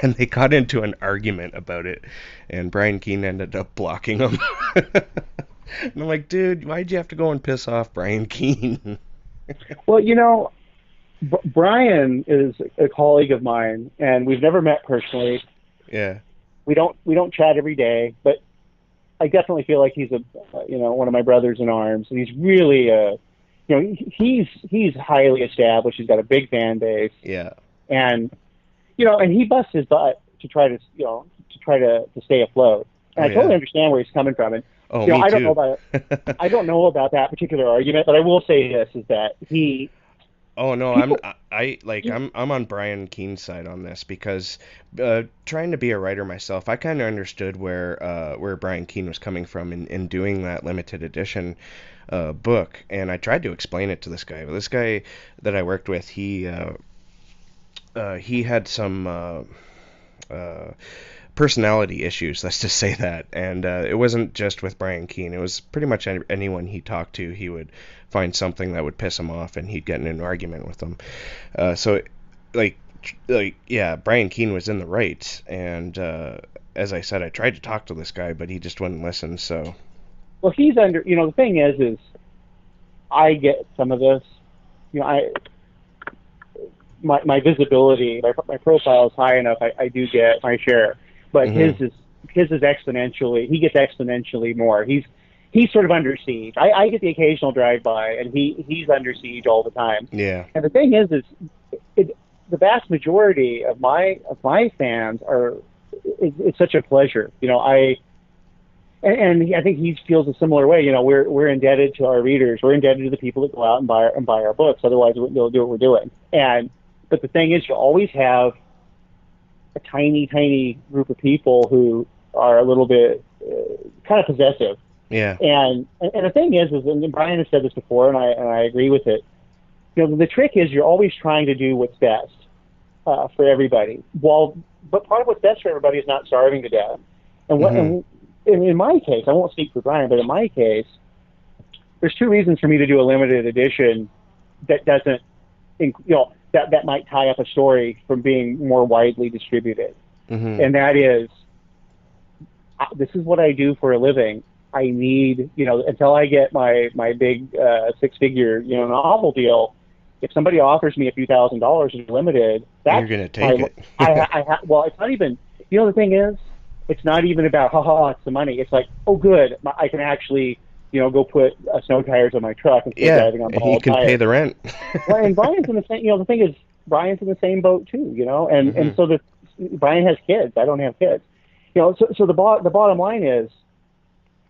and they got into an argument about it, and Brian Keene ended up blocking him. And I'm like, dude, why'd you have to go and piss off Brian Keene? Well, Brian is a colleague of mine, and we've never met personally. Yeah. We don't chat every day, but I definitely feel like he's one of my brothers in arms, and he's really he's highly established. He's got a big fan base. Yeah. And and he busts his butt to try to stay afloat. And I totally understand where he's coming from. And me I don't too. know about I don't know about that particular argument, but I will say this is that he. Oh no, I'm on Brian Keene's side on this, because trying to be a writer myself, I kind of understood where Brian Keene was coming from in doing that limited edition book, and I tried to explain it to this guy. But this guy that I worked with, he had some personality issues, let's just say that, and it wasn't just with Brian Keene. It was pretty much anyone he talked to, he would find something that would piss him off, and he'd get in an argument with them. So Brian Keene was in the right, and as I said, I tried to talk to this guy, but he just wouldn't listen. So, well, he's under. The thing is I get some of this. My visibility, my profile is high enough. I do get my share, but Mm-hmm. his is exponentially. He gets exponentially more. He's sort of under siege. I get the occasional drive-by, and he's under siege all the time. Yeah. And the thing is the vast majority of my fans are. It's such a pleasure, and I think he feels a similar way. We're indebted to our readers. We're indebted to the people that go out and buy our books. Otherwise, they'll do what we're doing. But the thing is, you always have a tiny group of people who are a little bit kind of possessive. Yeah. And the thing is, and Brian has said this before, and I agree with it. The trick is you're always trying to do what's best for everybody. But part of what's best for everybody is not starving to death. And in my case, I won't speak for Brian, but in my case, there's two reasons for me to do a limited edition that doesn't, that might tie up a story from being more widely distributed. Hmm. And that is, this is what I do for a living. I need, until I get my big six-figure, novel deal. If somebody offers me a few $1,000s as limited, You're that's gonna my, take it. well, it's not even, the thing is, it's not even about, haha, it's the money. It's like, oh, good, I can actually, go put snow tires on my truck instead of Yeah, driving on and you bald can pay tires. the rent. Well, and Brian's in the same, the thing is, Brian's in the same boat too, and Hmm. so Brian has kids. I don't have kids. So the bottom line is,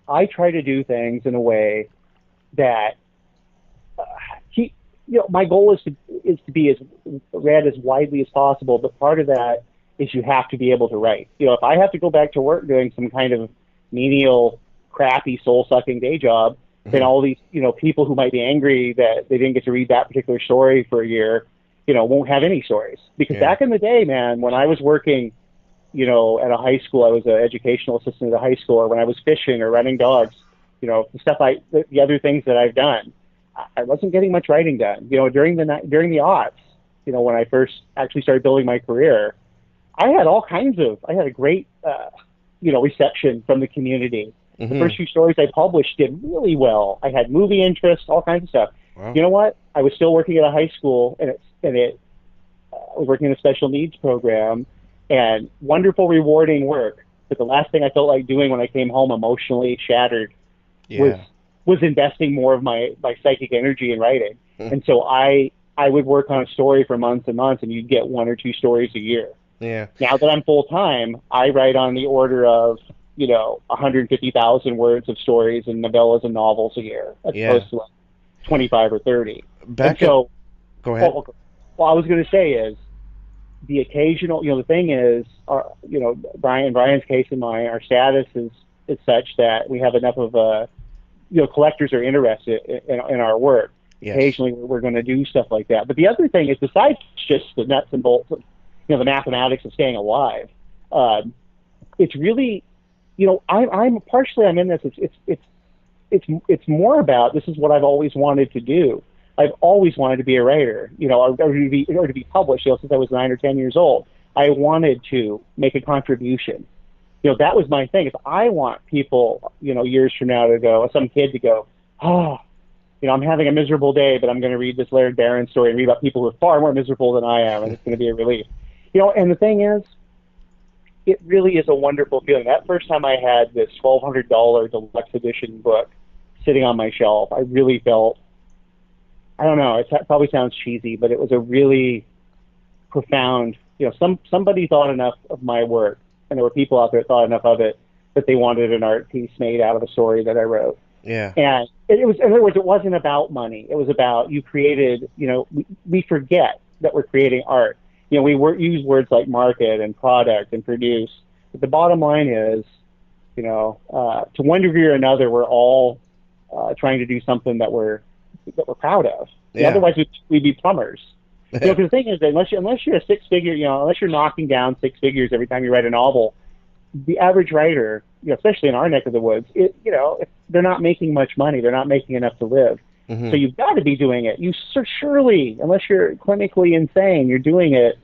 I try to do things in a way that uh, keep, my goal is to be as read as widely as possible. But part of that is you have to be able to write. If I have to go back to work doing some kind of menial, crappy, soul sucking day job, then Hmm. all these people who might be angry that they didn't get to read that particular story for a year, won't have any stories. Because Yeah. back in the day, man, when I was working at a high school. I was an educational assistant at a high school, or when I was fishing or running dogs, the other things that I've done, I wasn't getting much writing done. During the aughts, when I first actually started building my career, I had a great, reception from the community. The Hmm. first few stories I published did really well. I had movie interest, all kinds of stuff. Wow. You know what? I was still working at a high school, I was working in a special needs program, and wonderful, rewarding work. But the last thing I felt like doing when I came home emotionally shattered was Yeah. was investing more of my psychic energy in writing. Mm. And so I would work on a story for months and months, and you'd get one or two stories a year. Yeah. Now that I'm full time, I write on the order of 150,000 words of stories and novellas and novels a year, as Yeah. opposed to like 25 or 30. And Back in. so, Go ahead. well, I was going to say is the occasional, the thing is, Brian's case and mine, our status is such that we have enough of collectors are interested in our work. Yes. Occasionally, we're going to do stuff like that. But the other thing is, besides just the nuts and bolts of, the mathematics of staying alive, it's really, I'm in this. It's more about, this is what I've always wanted to do. I've always wanted to be a writer, or to be published, since I was 9 or 10 years old. I wanted to make a contribution. That was my thing. If I want people, years from now to go, some kid to go, oh, I'm having a miserable day, but I'm going to read this Laird Barron story and read about people who are far more miserable than I am, and it's going to be a relief. And the thing is, it really is a wonderful feeling. That first time I had this $1,200 deluxe edition book sitting on my shelf, I really felt, I don't know, it probably sounds cheesy, but it was a really profound, somebody thought enough of my work, and there were people out there that thought enough of it that they wanted an art piece made out of a story that I wrote. Yeah. And it was, in other words, it wasn't about money. It was about, you created, we forget that we're creating art. We use words like market and product and produce. But the bottom line is, to one degree or another, we're all trying to do something that we're proud of. Yeah. Otherwise, we'd be plumbers. Because the thing is that unless you're a six-figure, unless you're knocking down six figures every time you write a novel, the average writer, especially in our neck of the woods, if they're not making much money, they're not making enough to live. Hmm. So you've got to be doing it. Surely, unless you're clinically insane, you're doing it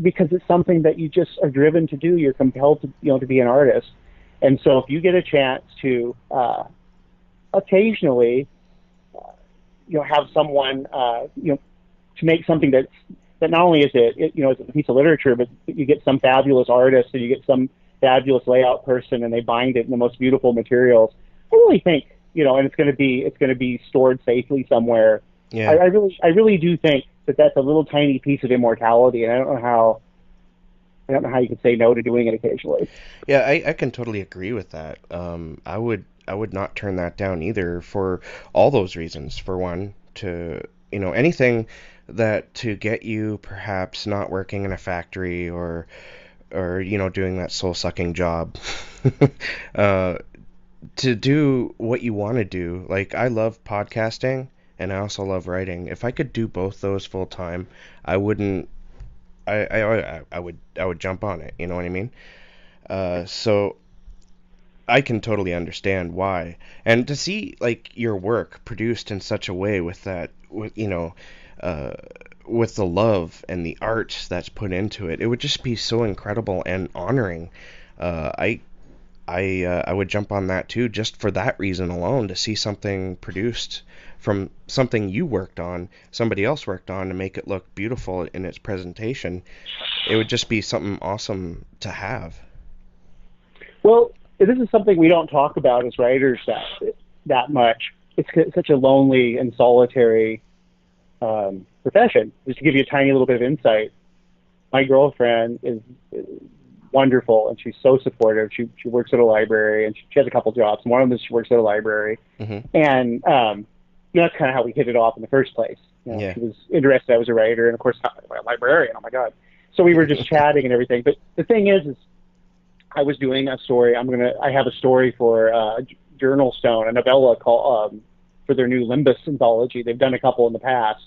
because it's something that you just are driven to do. You're compelled to, to be an artist. And so if you get a chance to occasionally, have someone, to make something that not only is it it's a piece of literature, but you get some fabulous artist and you get some fabulous layout person, and they bind it in the most beautiful materials. I really think, and it's going to be stored safely somewhere. Yeah. I really do think that that's a little tiny piece of immortality, and I don't know how you could say no to doing it occasionally. Yeah, I can totally agree with that. I would not turn that down either for all those reasons. For one, to anything that to get you perhaps not working in a factory or doing that soul sucking job. uh, to do what you want to do. Like, I love podcasting and I also love writing. If I could do both those full time, I wouldn't. I would jump on it. You know what I mean? So I can totally understand why. And to see like your work produced in such a way with that, with uh, with the love and the art that's put into it, it would just be so incredible and honoring. I would jump on that too, just for that reason alone, to see something produced from something you worked on, somebody else worked on, to make it look beautiful in its presentation. It would just be something awesome to have. Well, this is something we don't talk about as writers that much. It's such a lonely and solitary profession. Just to give you a tiny little bit of insight, my girlfriend is wonderful, and she's so supportive. She works at a library, and she has a couple jobs. One of them is she works at a library, and that's kind of how we hit it off in the first place. Yeah. She was interested. I was a writer, and of course, I'm a librarian. Oh my God! So we were just chatting and everything. But the thing is I was doing a story. I have a story for Journal Stone, a novella called for their new Limbus anthology. They've done a couple in the past,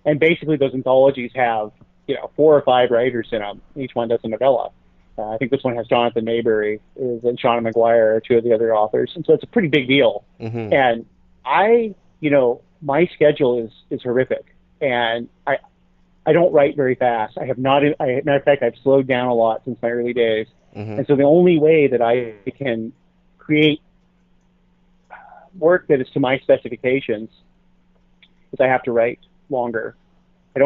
and basically those anthologies have 4 or 5 writers in them. Each one does a novella. I think this one has Jonathan Maybury and Shauna McGuire are 2 of the other authors, and so it's a pretty big deal. And my schedule is horrific, and I don't write very fast. I have not. Matter of fact, I've slowed down a lot since my early days, and so the only way that I can create work that is to my specifications is I have to write longer. I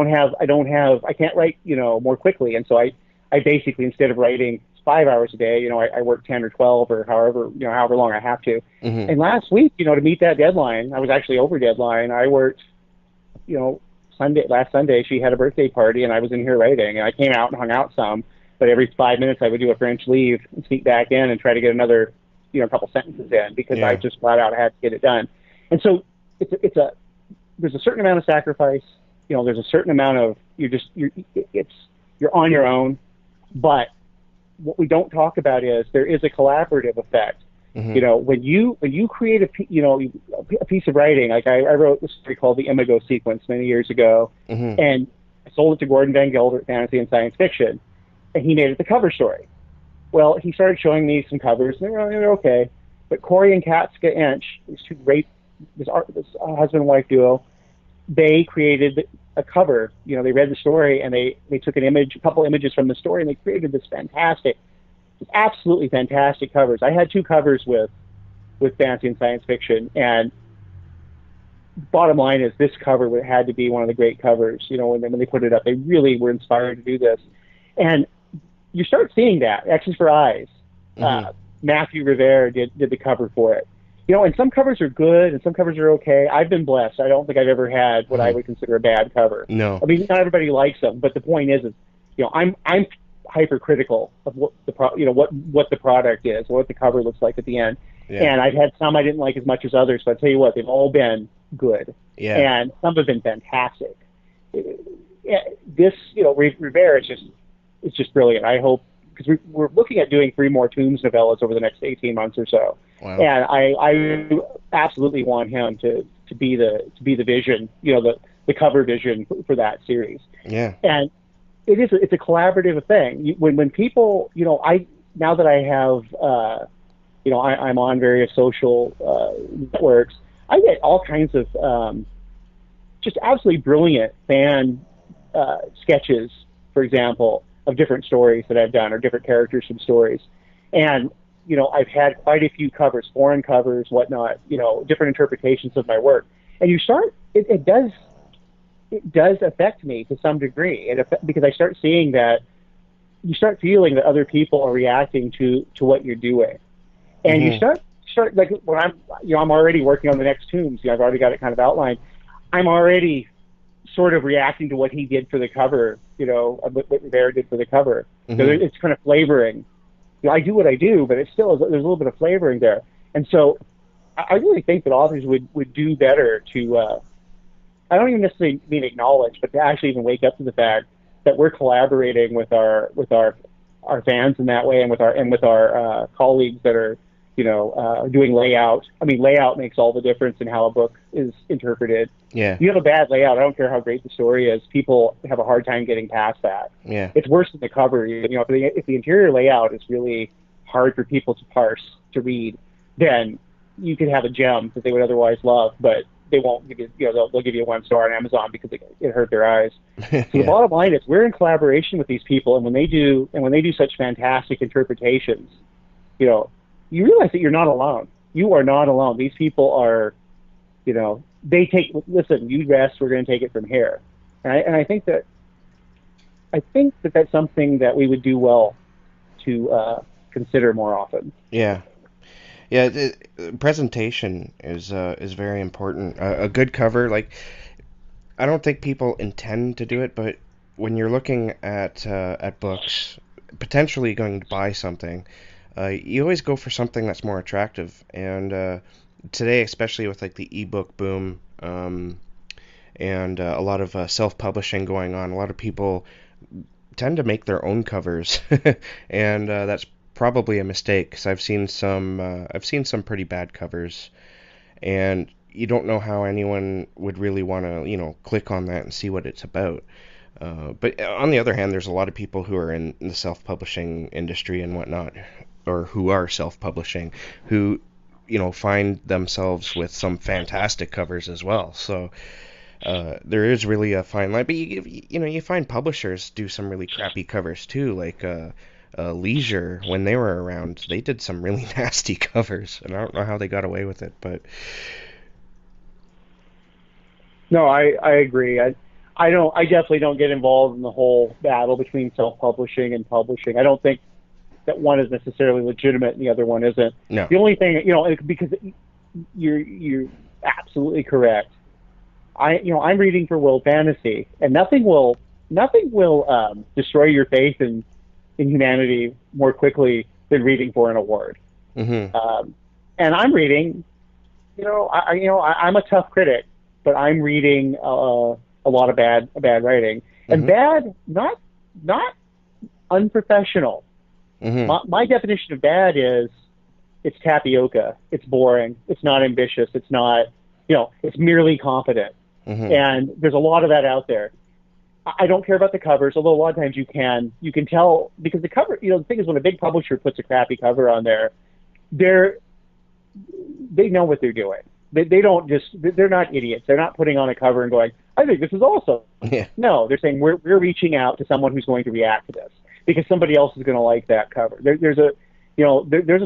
can't write more quickly, and so I basically, instead of writing 5 hours a day, I work 10 or 12 or however long I have to. And last week, to meet that deadline, I was actually over deadline. I worked, last Sunday, she had a birthday party, and I was in here writing, and I came out and hung out some, but every 5 minutes I would do a French leave and sneak back in and try to get another, a couple sentences in, because I just flat out had to get it done. And so there's a certain amount of sacrifice, there's a certain amount of, you're on your own. But what we don't talk about is there is a collaborative effect. When you create a piece of writing, like I wrote this story called The Imago Sequence many years ago, and I sold it to Gordon Van Gelder at Fantasy and Science Fiction, and he made it the cover story. Well, he started showing me some covers, and they're okay. But Corey and Katska Inch, these two great, this husband and wife duo, they created a cover. They read the story, and they took a couple images from the story, and they created this absolutely fantastic covers. I had 2 covers with Fantasy and Science Fiction, and bottom line is this cover had to be one of the great covers. When they put it up, they really were inspired to do this, and you start seeing that. X's for Eyes. Matthew Rivera did the cover for it. And some covers are good and some covers are okay. I've been blessed. I don't think I've ever had what I would consider a bad cover. No. I mean, not everybody likes them, but the point is I'm hypercritical of what the product is, what the cover looks like at the end. Yeah. And I've had some I didn't like as much as others, but I tell you what, they've all been good. Yeah. And some have been fantastic. This, Rivera is just brilliant. I hope, because we're looking at doing 3 more Tombs novellas over the next 18 months or so. Wow. And I absolutely want him to be the vision, the cover vision for that series. Yeah. And it's a collaborative thing. When people, now that I have, I'm on various social networks, I get all kinds of just absolutely brilliant fan sketches, for example, of different stories that I've done or different characters from stories. And, I've had quite a few covers, foreign covers, whatnot, different interpretations of my work. And it does affect me to some degree. Because I start seeing that, you start feeling that other people are reacting to what you're doing. And you start like when I'm already working on the next Tombs, I've already got it kind of outlined. I'm already sort of reacting to what he did for the cover, what Rivera did for the cover. So it's kind of flavoring. I do what I do, but there's a little bit of flavoring there. And so I really think that authors would do better to, I don't even necessarily mean acknowledge, but to actually even wake up to the fact that we're collaborating with our fans in that way, and with our colleagues that are, doing layout. I mean, layout makes all the difference in how a book is interpreted. Yeah. If you have a bad layout, I don't care how great the story is, people have a hard time getting past that. Yeah. It's worse than the cover. If the interior layout is really hard for people to parse, to read, then you could have a gem that they would otherwise love, but they won't give you, they'll give you a 1 star on Amazon because it hurt their eyes. So the Yeah. bottom line is we're in collaboration with these people, and when they do such fantastic interpretations, you realize that you're not alone. You are not alone. These people are, listen, you rest, we're going to take it from here. And I think that that's something that we would do well to consider more often. Yeah. Yeah, presentation is very important. A good cover, like, I don't think people intend to do it, but when you're looking at books, potentially going to buy something, you always go for something that's more attractive. And today, especially with like the ebook boom, and a lot of self-publishing going on, a lot of people tend to make their own covers, and that's probably a mistake because I've seen some pretty bad covers, and you don't know how anyone would really want to click on that and see what it's about. But on the other hand, there's a lot of people who are in the self-publishing industry and whatnot, or who are self-publishing, who find themselves with some fantastic covers as well. So there is really a fine line, but you find publishers do some really crappy covers too, like Leisure, when they were around, they did some really nasty covers, and I don't know how they got away with it, but No, I agree. I definitely don't get involved in the whole battle between self-publishing and publishing. I don't think that one is necessarily legitimate and the other one isn't. no. The only thing, because you're absolutely correct. I'm reading for world fantasy, and nothing will destroy your faith in humanity more quickly than reading for an award. Mm-hmm. And I'm reading, I'm a tough critic, but I'm reading a lot of bad writing, and bad, not unprofessional. Mm-hmm. My definition of bad is it's tapioca, it's boring, it's not ambitious, it's not, it's merely competent. Mm-hmm. And there's a lot of that out there. I don't care about the covers, although a lot of times you can tell, because the cover, the thing is, when a big publisher puts a crappy cover on there, they know what they're doing. They don't they're not idiots. They're not putting on a cover and going, I think this is awesome. Yeah. No, they're saying we're reaching out to someone who's going to react to this because somebody else is going to like that cover. There's a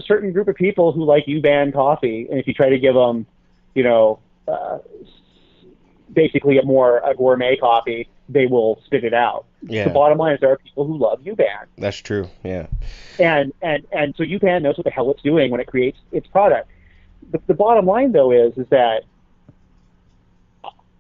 certain group of people who like U-Band coffee, and if you try to give them, basically a gourmet coffee, they will spit it out. Yeah. The bottom line is there are people who love U-Band. That's true. Yeah. And so U-Band knows what the hell it's doing when it creates its product. The bottom line, though, is that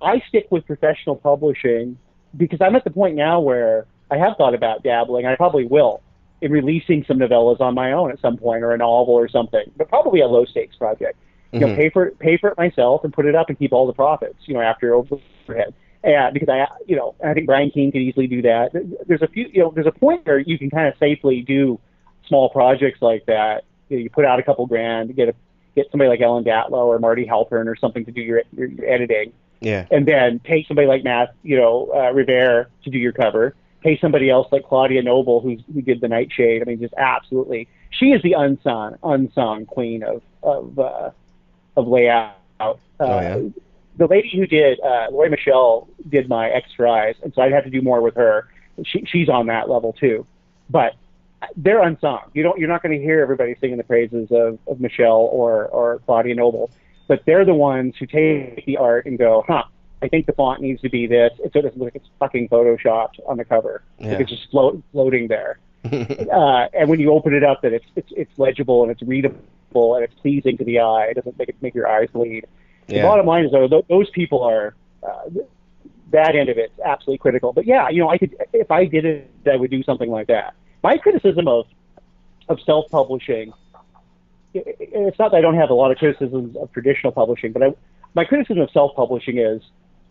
I stick with professional publishing because I'm at the point now where I have thought about dabbling, and I probably will, in releasing some novellas on my own at some point, or a novel or something, but probably a low-stakes project. Mm-hmm. Pay for it myself and put it up and keep all the profits, after overhead. And because I think Brian Keene could easily do that. There's a point where you can kind of safely do small projects like that. You put out a couple grand, get somebody like Ellen Datlow or Marty Halpern or something to do your editing. Yeah. And then pay somebody like Matt, Rivera to do your cover. Pay somebody else like Claudia Noble who did the Nightshade. I mean, just absolutely, she is the unsung queen of layout. The lady who did Lori Michelle did my extra eyes, and so I'd have to do more with her. She's on that level too, but they're unsung. You're not going to hear everybody singing the praises of Michelle or Claudia Noble, but they're the ones who take the art and go, I think the font needs to be this. It doesn't look like it's fucking photoshopped on the cover. Yeah. Like it's just floating there. And when you open it up, that it's legible and it's readable and it's pleasing to the eye. It doesn't make your eyes bleed. Yeah. The bottom line is, though, those people are that end of it's absolutely critical. But yeah, I could, if I did it, I would do something like that. My criticism of self-publishing, it's not that I don't have a lot of criticisms of traditional publishing, but my criticism of self-publishing is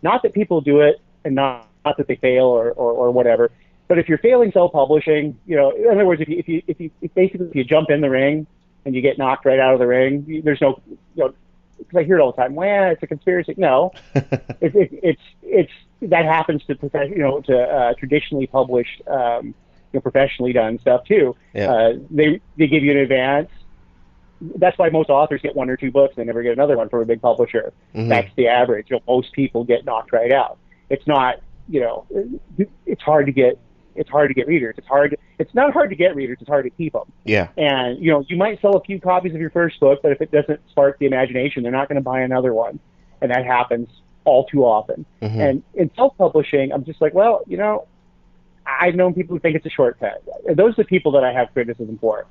not that people do it and not that they fail or whatever. But if you're failing self-publishing, in other words, if you jump in the ring and you get knocked right out of the ring, there's no, because I hear it all the time. Well, it's a conspiracy. No, it's that happens to traditionally published, professionally done stuff too. Yeah. They give you an advance. that's why most authors get one or two books and they never get another one from a big publisher. Mm-hmm. That's the average. Most people get knocked right out. It's not, it's hard to get readers. It's not hard to get readers. It's hard to keep them. Yeah. And, you might sell a few copies of your first book, but if it doesn't spark the imagination, they're not going to buy another one. And that happens all too often. Mm-hmm. And in self-publishing, I'm just like, well, I've known people who think it's a shortcut. And those are the people that I have criticism for.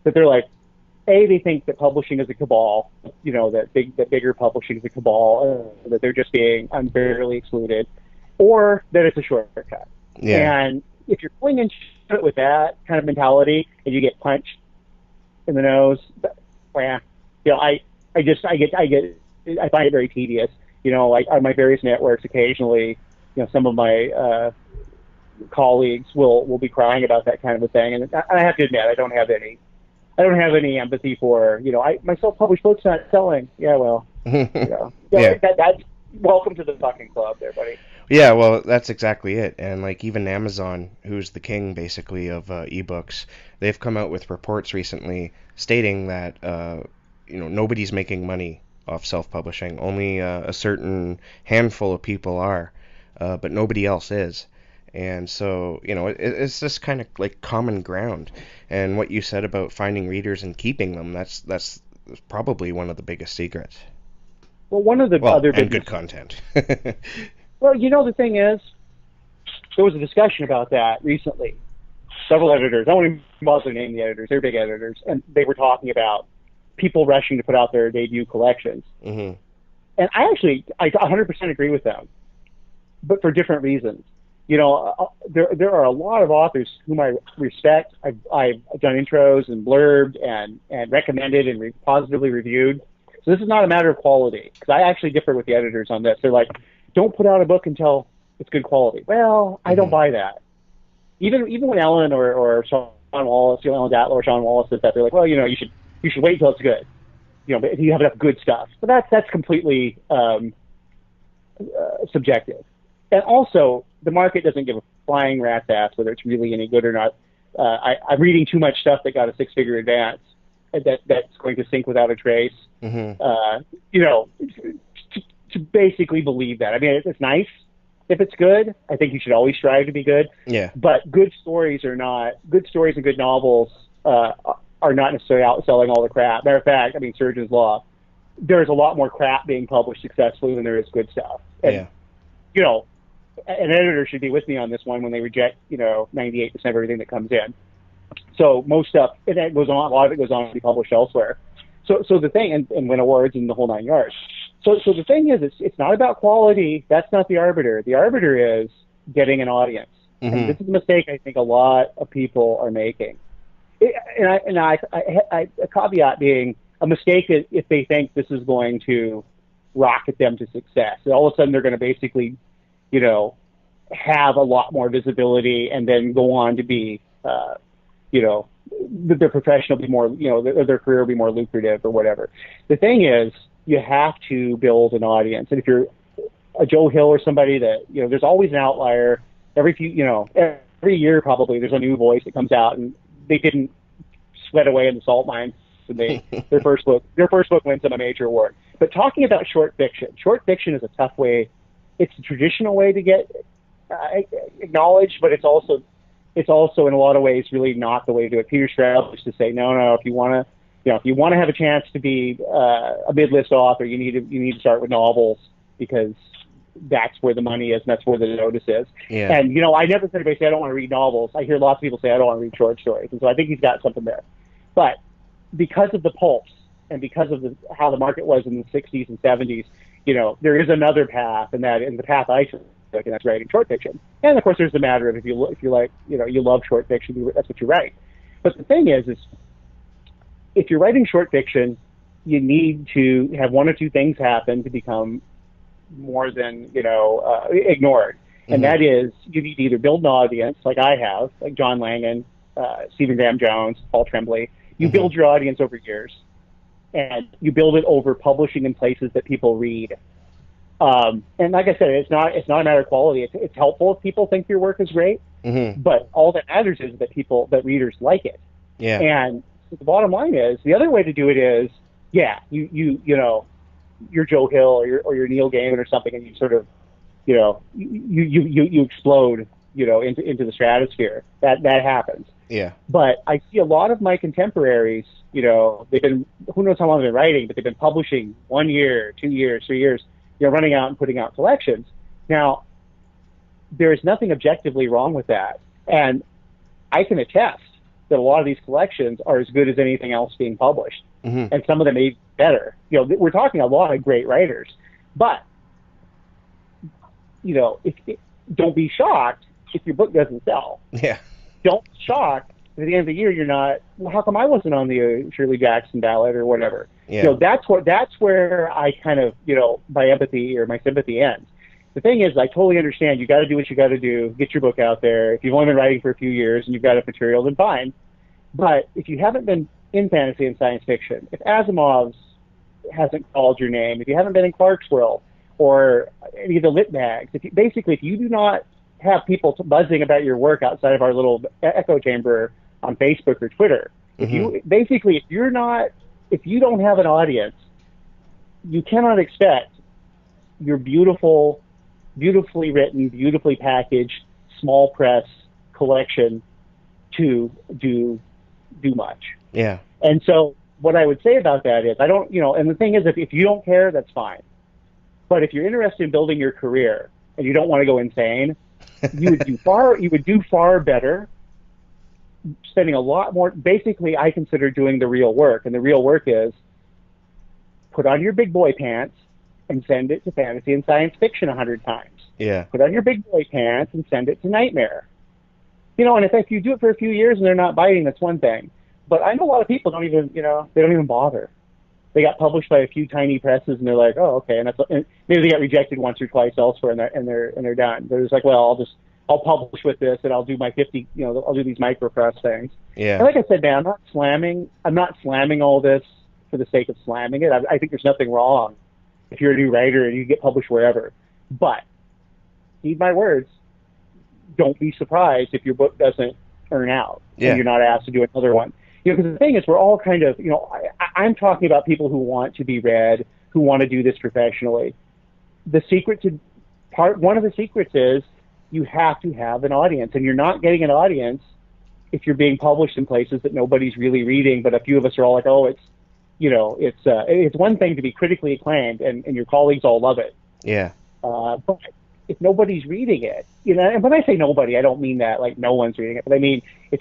That they're like, they think that publishing is a cabal, that bigger publishing is a cabal, that they're just being unfairly excluded, or that it's a shortcut. Yeah. And if you're going into it with that kind of mentality and you get punched in the nose, I find it very tedious. Like on my various networks, occasionally, some of my colleagues will be crying about that kind of a thing, and I have to admit, I don't have any empathy for, my self-published book's not selling. Yeah, well, Yeah. That's welcome to the fucking club there, buddy. Yeah, well, that's exactly it. And like even Amazon, who's the king basically of ebooks, they've come out with reports recently stating that nobody's making money off self-publishing. Only a certain handful of people are, but nobody else is. And so, it's just kind of like common ground. And what you said about finding readers and keeping them, that's probably one of the biggest secrets. Well, one of the other and good content. Well, the thing is, there was a discussion about that recently. Several editors, I won't even bother to name the editors, they're big editors, and they were talking about people rushing to put out their debut collections. Mm-hmm. And I 100% agree with them, but for different reasons. There are a lot of authors whom I respect. I've done intros and blurbed and recommended and positively reviewed. So this is not a matter of quality, because I actually differ with the editors on this. They're like, don't put out a book until it's good quality. Well, I don't buy that. Even when Ellen or Sean Wallace, Ellen Datlow or Sean Wallace says that, they're like, well, you should wait until it's good. If you have enough good stuff. But that's completely subjective. And also, the market doesn't give a flying rat's ass whether it's really any good or not. I'm reading too much stuff that got a 6-figure advance that's going to sink without a trace. Mm-hmm. To basically believe that. I mean, it's nice if it's good. I think you should always strive to be good. Yeah. But good stories and good novels are not necessarily outselling all the crap. Matter of fact, Surgeon's Law, there's a lot more crap being published successfully than there is good stuff. And, an editor should be with me on this one when they reject, 98% of everything that comes in. So most stuff, a lot of it goes on to be published elsewhere. So the thing, and win awards and the whole 9 yards. So the thing is, it's not about quality. That's not the arbiter. The arbiter is getting an audience. Mm-hmm. And this is a mistake I think a lot of people are making. A caveat being a mistake if they think this is going to rocket them to success. And all of a sudden they're going to basically, have a lot more visibility and then go on to be, their profession will be more, their career will be more lucrative or whatever. The thing is, you have to build an audience. And if you're a Joe Hill or somebody that, there's always an outlier. Every year probably there's a new voice that comes out and they didn't sweat away in the salt mines. And their first book wins them a major award. But talking about short fiction is a tough way. It's a traditional way to get acknowledged, but it's also in a lot of ways really not the way to do it. Peter Straub used to say, no, if you want to have a chance to be a mid-list author, you need to start with novels, because that's where the money is and that's where the notice is. Yeah. And I never heard anybody say I don't want to read novels. I hear lots of people say I don't want to read short stories, and so I think he's got something there. But because of the pulse and because of how the market was in the 60s and 70s, there is another path, and the path I took, and that's writing short fiction. And of course, there's the matter of if you like, you love short fiction, that's what you write. But the thing is if you're writing short fiction, you need to have one or two things happen to become more than ignored. Mm-hmm. And that is, you need to either build an audience, like I have, like John Langan, Stephen Graham Jones, Paul Tremblay. You Mm-hmm. build your audience over years, and you build it over publishing in places that people read. And like I said, it's not a matter of quality. It's helpful if people think your work is great, Mm-hmm. but all that matters is that readers like it. Yeah. And the bottom line is the other way to do it is, yeah, you're Joe Hill or you're Neil Gaiman or something, and you sort of, you explode, into the stratosphere. That happens. Yeah. But I see a lot of my contemporaries, they've been, who knows how long they've been writing, but they've been publishing 1 year, 2 years, 3 years, running out and putting out collections. Now, there is nothing objectively wrong with that. And I can attest that a lot of these collections are as good as anything else being published. Mm-hmm. And some of them may be better. We're talking a lot of great writers. But, don't be shocked if your book doesn't sell. Yeah. Don't be shocked if at the end of the year you're not, well, how come I wasn't on the Shirley Jackson ballot or whatever? Yeah. That's where I kind of, my empathy or my sympathy ends. The thing is, I totally understand. You got to do what you got to do. Get your book out there. If you've only been writing for a few years and you've got enough material, then fine. But if you haven't been in fantasy and science fiction, if Asimov's hasn't called your name, if you haven't been in Clarkesville or any of the lit mags, if you do not have people buzzing about your work outside of our little echo chamber on Facebook or Twitter, Mm-hmm. if you don't have an audience, you cannot expect your beautifully written, beautifully packaged, small press collection to do much. Yeah. And so what I would say about that is, and the thing is, if you don't care, that's fine. But if you're interested in building your career and you don't want to go insane, you would do far better spending a lot more. Basically, I consider doing the real work. And the real work is put on your big boy pants and send it to fantasy and science fiction 100 times. Yeah. Put on your big boy pants and send it to Nightmare. And if you do it for a few years and they're not biting, that's one thing. But I know a lot of people don't even bother. They got published by a few tiny presses and they're like, oh, okay. And maybe they got rejected once or twice elsewhere and they're done. They're just like, well, I'll publish with this and I'll do my 50, I'll do these micropress things. Yeah. And like I said, man, I'm not slamming all this for the sake of slamming it. I think there's nothing wrong if you're a new writer and you get published wherever. But heed my words, don't be surprised if your book doesn't earn out and you're not asked to do another one. Because the thing is, we're all kind of, I'm talking about people who want to be read, who want to do this professionally. One of the secrets is you have to have an audience, and you're not getting an audience if you're being published in places that nobody's really reading, but a few of us are all like, oh, it's one thing to be critically acclaimed and your colleagues all love it. Yeah. But if nobody's reading it, and when I say nobody, I don't mean that like no one's reading it, but I mean if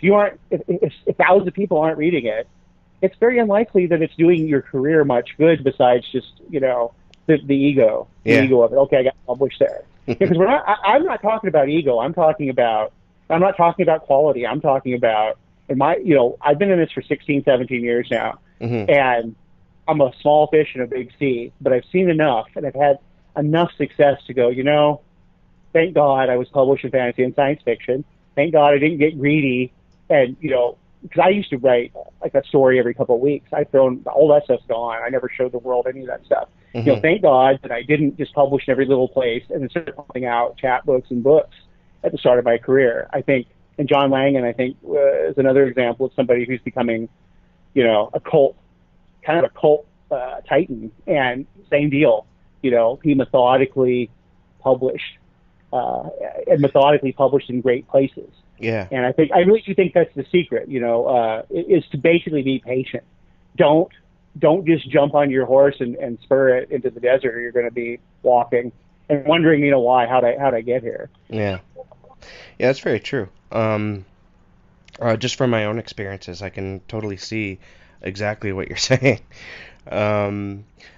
thousands of people aren't reading it, it's very unlikely that it's doing your career much good besides just the ego, of it. Okay, I got published there. Because I'm not talking about ego. I'm not talking about quality. I'm talking about I've been in this for 16, 17 years now, Mm-hmm. and I'm a small fish in a big sea, but I've seen enough and I've had enough success to go, thank God I was published in fantasy and science fiction. Thank God I didn't get greedy and, because I used to write like a story every couple of weeks. All that stuff's gone. I never showed the world any of that stuff. Mm-hmm. Thank God that I didn't just publish in every little place and then start pumping out chapbooks and books at the start of my career. I think, and John Langan, I think, is another example of somebody who's becoming, a cult titan. And same deal, he methodically published and methodically published in great places. Yeah. And I really do think that's the secret, is to basically be patient. Don't just jump on your horse and spur it into the desert, or you're going to be walking and wondering, why, how'd I get here? Yeah. Yeah, that's very true. Just from my own experiences, I can totally see exactly what you're saying.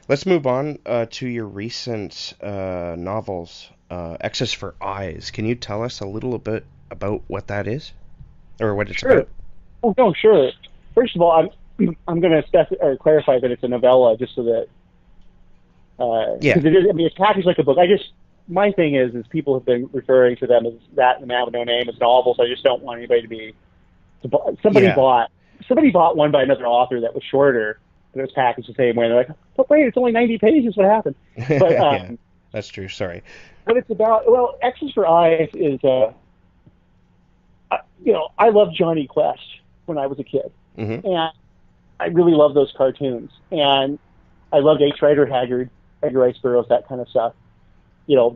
Let's move on to your recent novels, X's for Eyes. Can you tell us a little bit about what that is, or what it's about? Oh no, sure. First of all, I'm going to clarify that it's a novella, just so that because it is. I mean, it's packaged like a book. My thing is people have been referring to them as that and The Man with No Name as novels. I just don't want anybody to be. Somebody bought one by another author that was shorter, but it was packaged the same way. And they're like, but wait, it's only 90 pages. What happened? But yeah, that's true. Sorry. What it's about, well, X's for Eyes is, I loved Johnny Quest when I was a kid. Mm-hmm. And I really love those cartoons, and I loved H. Rider Haggard, Edgar Rice Burroughs, that kind of stuff.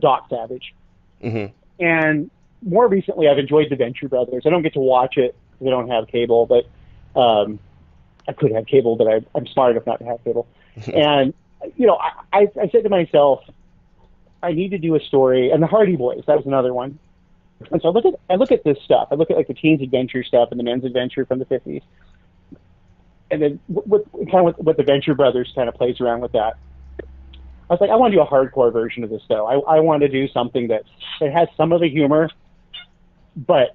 Doc Savage. Mm-hmm. And more recently, I've enjoyed the Venture Brothers. I don't get to watch it because I don't have cable, but I could have cable, but I'm smart enough not to have cable. And I said to myself, I need to do a story, and the Hardy Boys, that was another one. And so I look at this stuff. I look at like the teens adventure stuff and the men's adventure from the 50s, and then what the Venture Brothers kind of plays around with that. I was like, I want to do a hardcore version of this, though. I want to do something that has some of the humor, but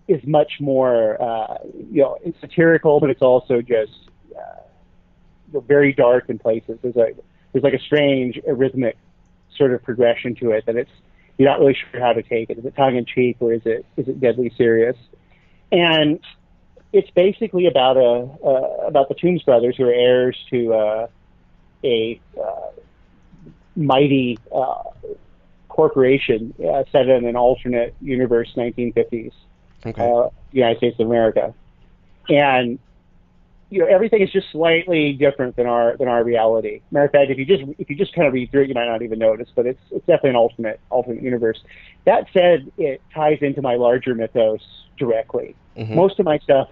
is much more, it's satirical, but it's also just very dark in places. There's like a strange arrhythmic sort of progression to it that you're not really sure how to take it. Is it tongue in cheek or is it deadly serious? And it's basically about the Toombs brothers, who are heirs to a mighty corporation set in an alternate universe, 1950s, United States of America, and everything is just slightly different than our reality. Matter of fact, if you just kind of read through it, you might not even notice, but it's definitely an alternate universe. That said, it ties into my larger mythos directly. Mm-hmm. Most of my stuff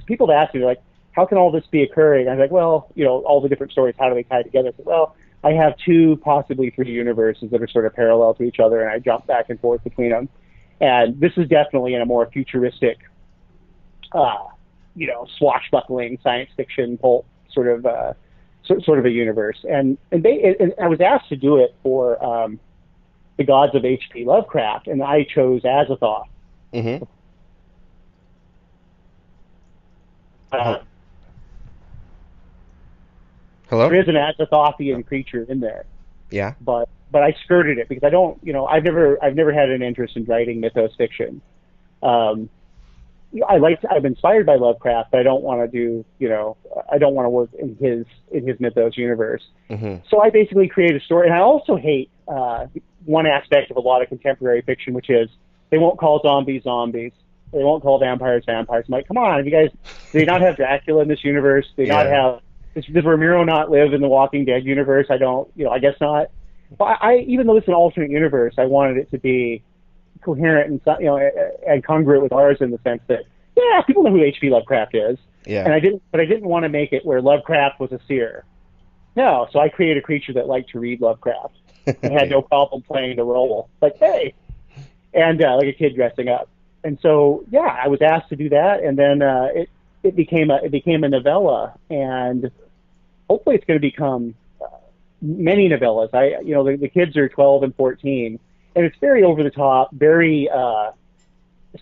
people have asked me, like, how can all this be occurring? I'm like, well, all the different stories, how do they tie together? I said, well, I have 2, possibly 3 universes that are sort of parallel to each other, and I jump back and forth between them. And this is definitely in a more futuristic, swashbuckling science fiction pulp sort of a universe. And I was asked to do it for the Gods of H.P. Lovecraft, and I chose Azathoth. Mm-hmm. Hello? There is an Azathothian creature in there. Yeah. But I skirted it because I don't, I've never had an interest in writing mythos fiction. I'm inspired by Lovecraft, but I don't want to do, I don't want to work in his mythos universe. Mm-hmm. So I basically create a story, and I also hate one aspect of a lot of contemporary fiction, which is they won't call zombies zombies. They won't call vampires vampires. I'm like, come on, do they not have Dracula in this universe? Does Ramiro not live in the Walking Dead universe? I don't, I guess not. But even though it's an alternate universe, I wanted it to be coherent and congruent with ours in the sense that, people know who H.P. Lovecraft is. Yeah. And I didn't want to make it where Lovecraft was a seer. No, so I created a creature that liked to read Lovecraft and had no problem playing the role. Like, hey, and like a kid dressing up. And so, I was asked to do that, and then it became a novella, and hopefully it's going to become many novellas. The kids are 12 and 14, and it's very over the top, very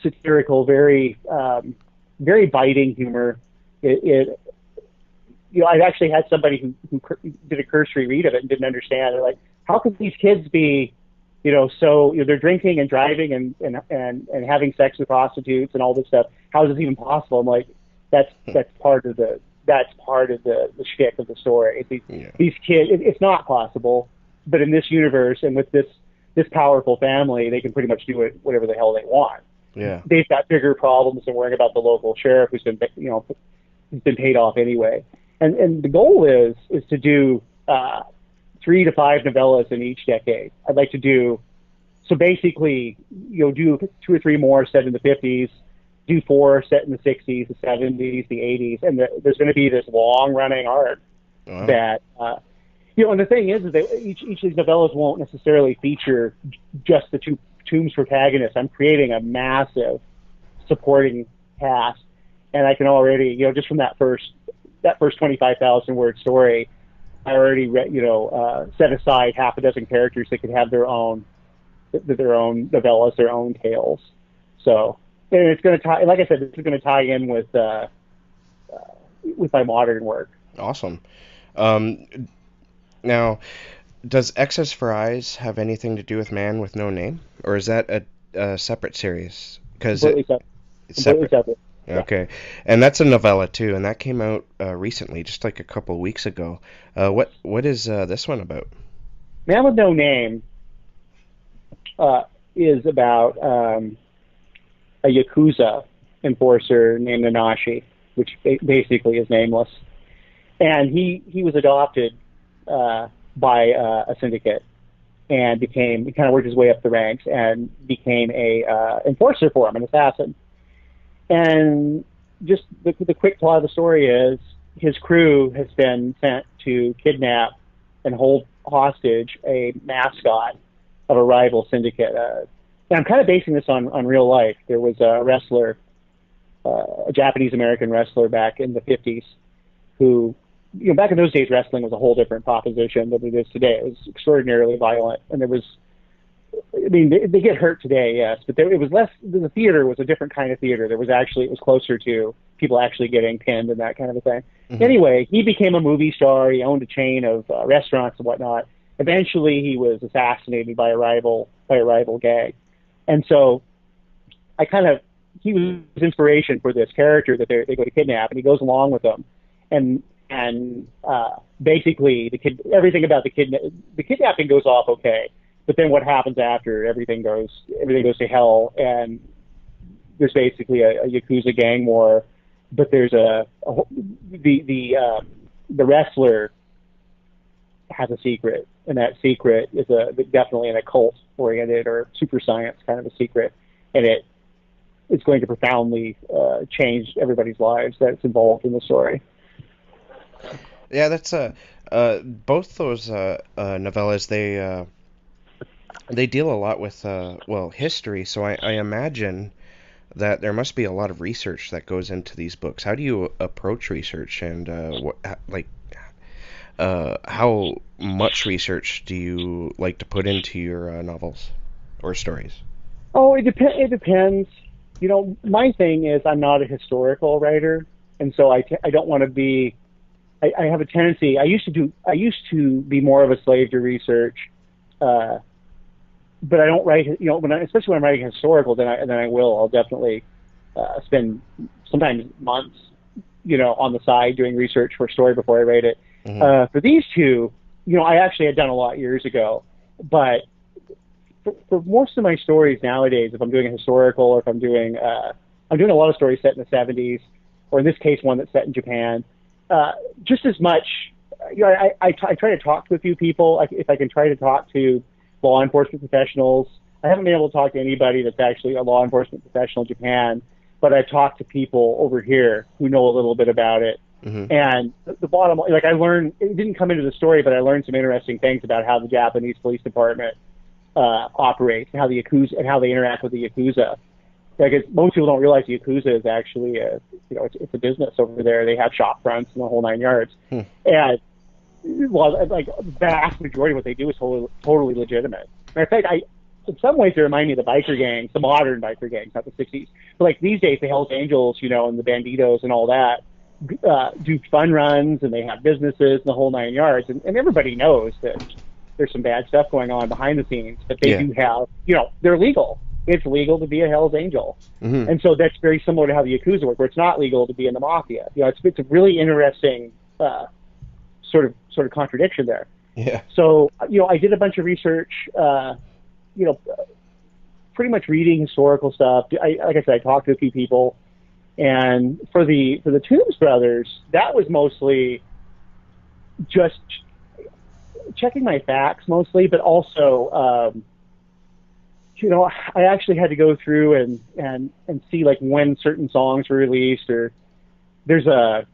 satirical, very biting humor. I've actually had somebody who did a cursory read of it and didn't understand. They're like, how could these kids be, they're drinking and driving and having sex with prostitutes and all this stuff. How is this even possible? I'm like, that's part of the shtick of the story. These kids, it's not possible, but in this universe and with this powerful family, they can pretty much do whatever the hell they want. Yeah, they've got bigger problems than worrying about the local sheriff who's been paid off anyway. And the goal is to do 3 to 5 novellas in each decade. I'd like to do basically do 2 or 3 more set in the 50s. Do 4 set in the 60s, the 70s, the 80s, and there's going to be this long-running arc that, and the thing is that each of these novellas won't necessarily feature just the 2 Toombs protagonists. I'm creating a massive supporting cast, and I can already, just from that first 25,000 word story, I already set aside half a dozen characters that could have their own novellas, their own tales. So. And it's going to tie, like I said, this is going to tie in with my modern work. Awesome. Now, does X's for Eyes have anything to do with Man with No Name, or is that a separate series? Completely separate. Okay, and that's a novella too, and that came out recently, just like a couple of weeks ago. What is this one about? Man with No Name is about a Yakuza enforcer named Nanashi, which basically is nameless. and he was adopted by a syndicate and he kind of worked his way up the ranks and became a enforcer for him, an assassin. And just the quick plot of the story is his crew has been sent to kidnap and hold hostage a mascot of a rival syndicate. And I'm kind of basing this on real life. There was a wrestler, a Japanese-American wrestler back in the 50s who, back in those days, wrestling was a whole different proposition than it is today. It was extraordinarily violent, and there was, they get hurt today, yes, but it was less, the theater was a different kind of theater. It was closer to people actually getting pinned and that kind of a thing. Mm-hmm. Anyway, he became a movie star. He owned a chain of restaurants and whatnot. Eventually, he was assassinated by a rival gang. And so he was inspiration for this character that they go to kidnap, and he goes along with them. And basically, everything about the kidnapping goes off okay. But then what happens after? Everything goes to hell, and there's basically a Yakuza gang war. But there's the wrestler has a secret, and that secret is definitely an occult-oriented or super science kind of a secret, and it's going to profoundly change everybody's lives that's involved in the story. Yeah, that's both those novellas. They deal a lot with history, so I imagine that there must be a lot of research that goes into these books. How do you approach research, and how much research do you like to put into your novels or stories? Oh, it depends. My thing is I'm not a historical writer, and so I don't want to be. I have a tendency. I used to be more of a slave to research, but I don't write. Especially when I'm writing historical, then I'll definitely spend sometimes months, on the side doing research for a story before I write it. Mm-hmm. For these two, I actually had done a lot years ago, but for most of my stories nowadays, if I'm doing a historical or if I'm doing a lot of stories set in the 70s, or in this case, one that's set in Japan. Just as much, I try to talk to a few people. If I can try to talk to law enforcement professionals, I haven't been able to talk to anybody that's actually a law enforcement professional in Japan, but I've talked to people over here who know a little bit about it. Mm-hmm. And the bottom, I learned, it didn't come into the story, but I learned some interesting things about how the Japanese police department operates and how the Yakuza and how they interact with the Yakuza. Most people don't realize the Yakuza is actually it's a business over there. They have shop fronts and the whole 9 yards. And the vast majority of what they do is totally legitimate. Matter of fact, in some ways they remind me of the biker gangs, the modern biker gangs, not the 60s. But these days, the Hells Angels, and the Banditos and all that do fun runs, and they have businesses and the whole 9 yards. And everybody knows that there's some bad stuff going on behind the scenes, but they do have, they're legal. It's legal to be a Hell's Angel. Mm-hmm. And so that's very similar to how the Yakuza work, where it's not legal to be in the Mafia. It's a really interesting sort of contradiction there. Yeah. So, I did a bunch of research, pretty much reading historical stuff. Like I said, I talked to a few people. And for the Toombs brothers, that was mostly just checking my facts mostly, but also, I actually had to go through and see when certain songs were released, or there's a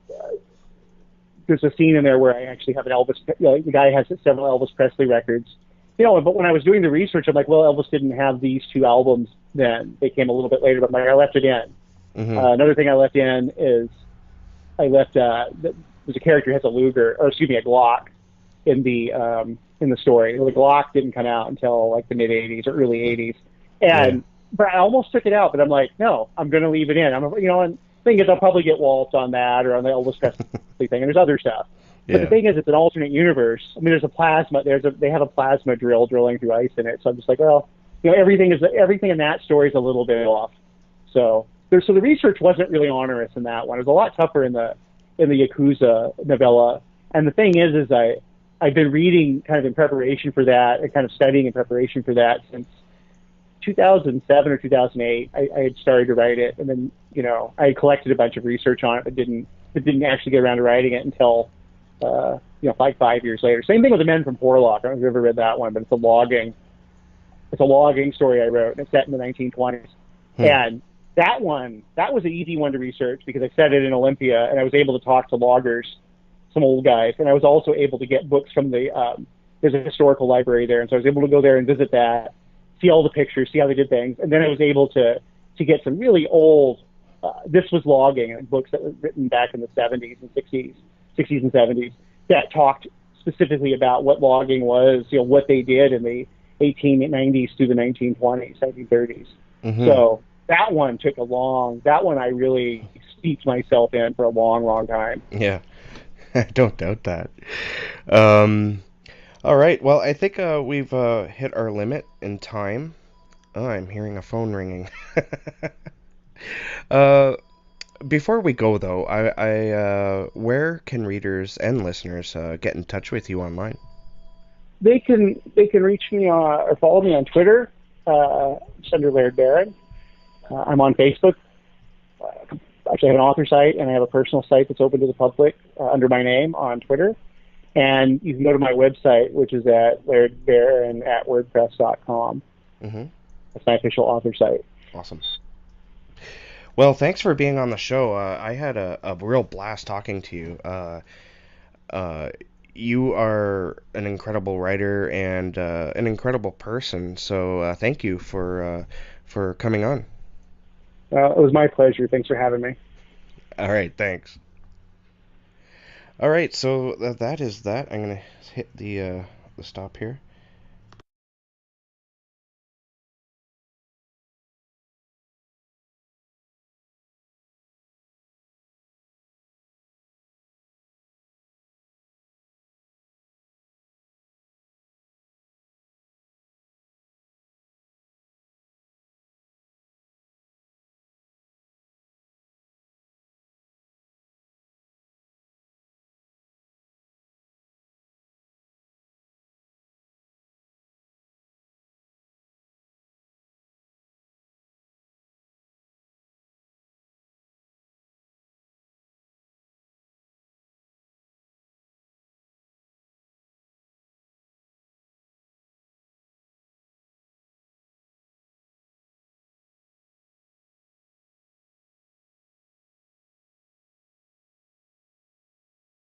scene in there where I actually have an Elvis, the guy has several Elvis Presley records, but when I was doing the research, I'm like, well, Elvis didn't have these two albums then. They came a little bit later, but I left it in. Mm-hmm. Another thing I left in is there's a character who has a Glock in the story. The Glock didn't come out until the mid 80s or early 80s. But I almost took it out, but I'm like, no, I'm going to leave it in. And the thing is, I'll probably get Walt on that or on the Elvis Presley thing, and there's other stuff. But the thing is, it's an alternate universe. There's a plasma. They have a plasma drill drilling through ice in it. So I'm just like, well, everything in that story is a little bit off. So the research wasn't really onerous in that one. It was a lot tougher in the Yakuza novella. And the thing is I've been reading kind of in preparation for that and kind of studying in preparation for that since 2007 or 2008. I had started to write it, and then I had collected a bunch of research on it, but didn't actually get around to writing it until like 5 years later. Same thing with the Men from Porlock. I don't know if you've ever read that one, but it's a logging story I wrote, and it's set in the 1920s. Hmm. And that was an easy one to research because I set it in Olympia, and I was able to talk to loggers, some old guys, and I was also able to get books from there's a historical library there, and so I was able to go there and visit that, see all the pictures, see how they did things, and then I was able to get some really old. This was logging and books that were written back in the 70s and 60s and 70s that talked specifically about what logging was, what they did in the 1890s through the 1920s, 1930s. Mm-hmm. So that one I really steeped myself in for a long, long time. Yeah, I don't doubt that. Um, all right. Well, I think we've hit our limit in time. Oh, I'm hearing a phone ringing. uh, Before we go, though, where can readers and listeners get in touch with you online? They can reach me or follow me on Twitter, just under Laird Barron. I'm on Facebook. Actually, I have an author site, and I have a personal site that's open to the public under my name on Twitter. And you can go to my website, which is at lairdbarron at wordpress.com. Mm-hmm. That's my official author site. Awesome. Well, thanks for being on the show. I had a real blast talking to you. Uh, you are an incredible writer and an incredible person. So thank you for coming on. It was my pleasure. Thanks for having me. All right, thanks. All right, so that is that. I'm gonna hit the stop here.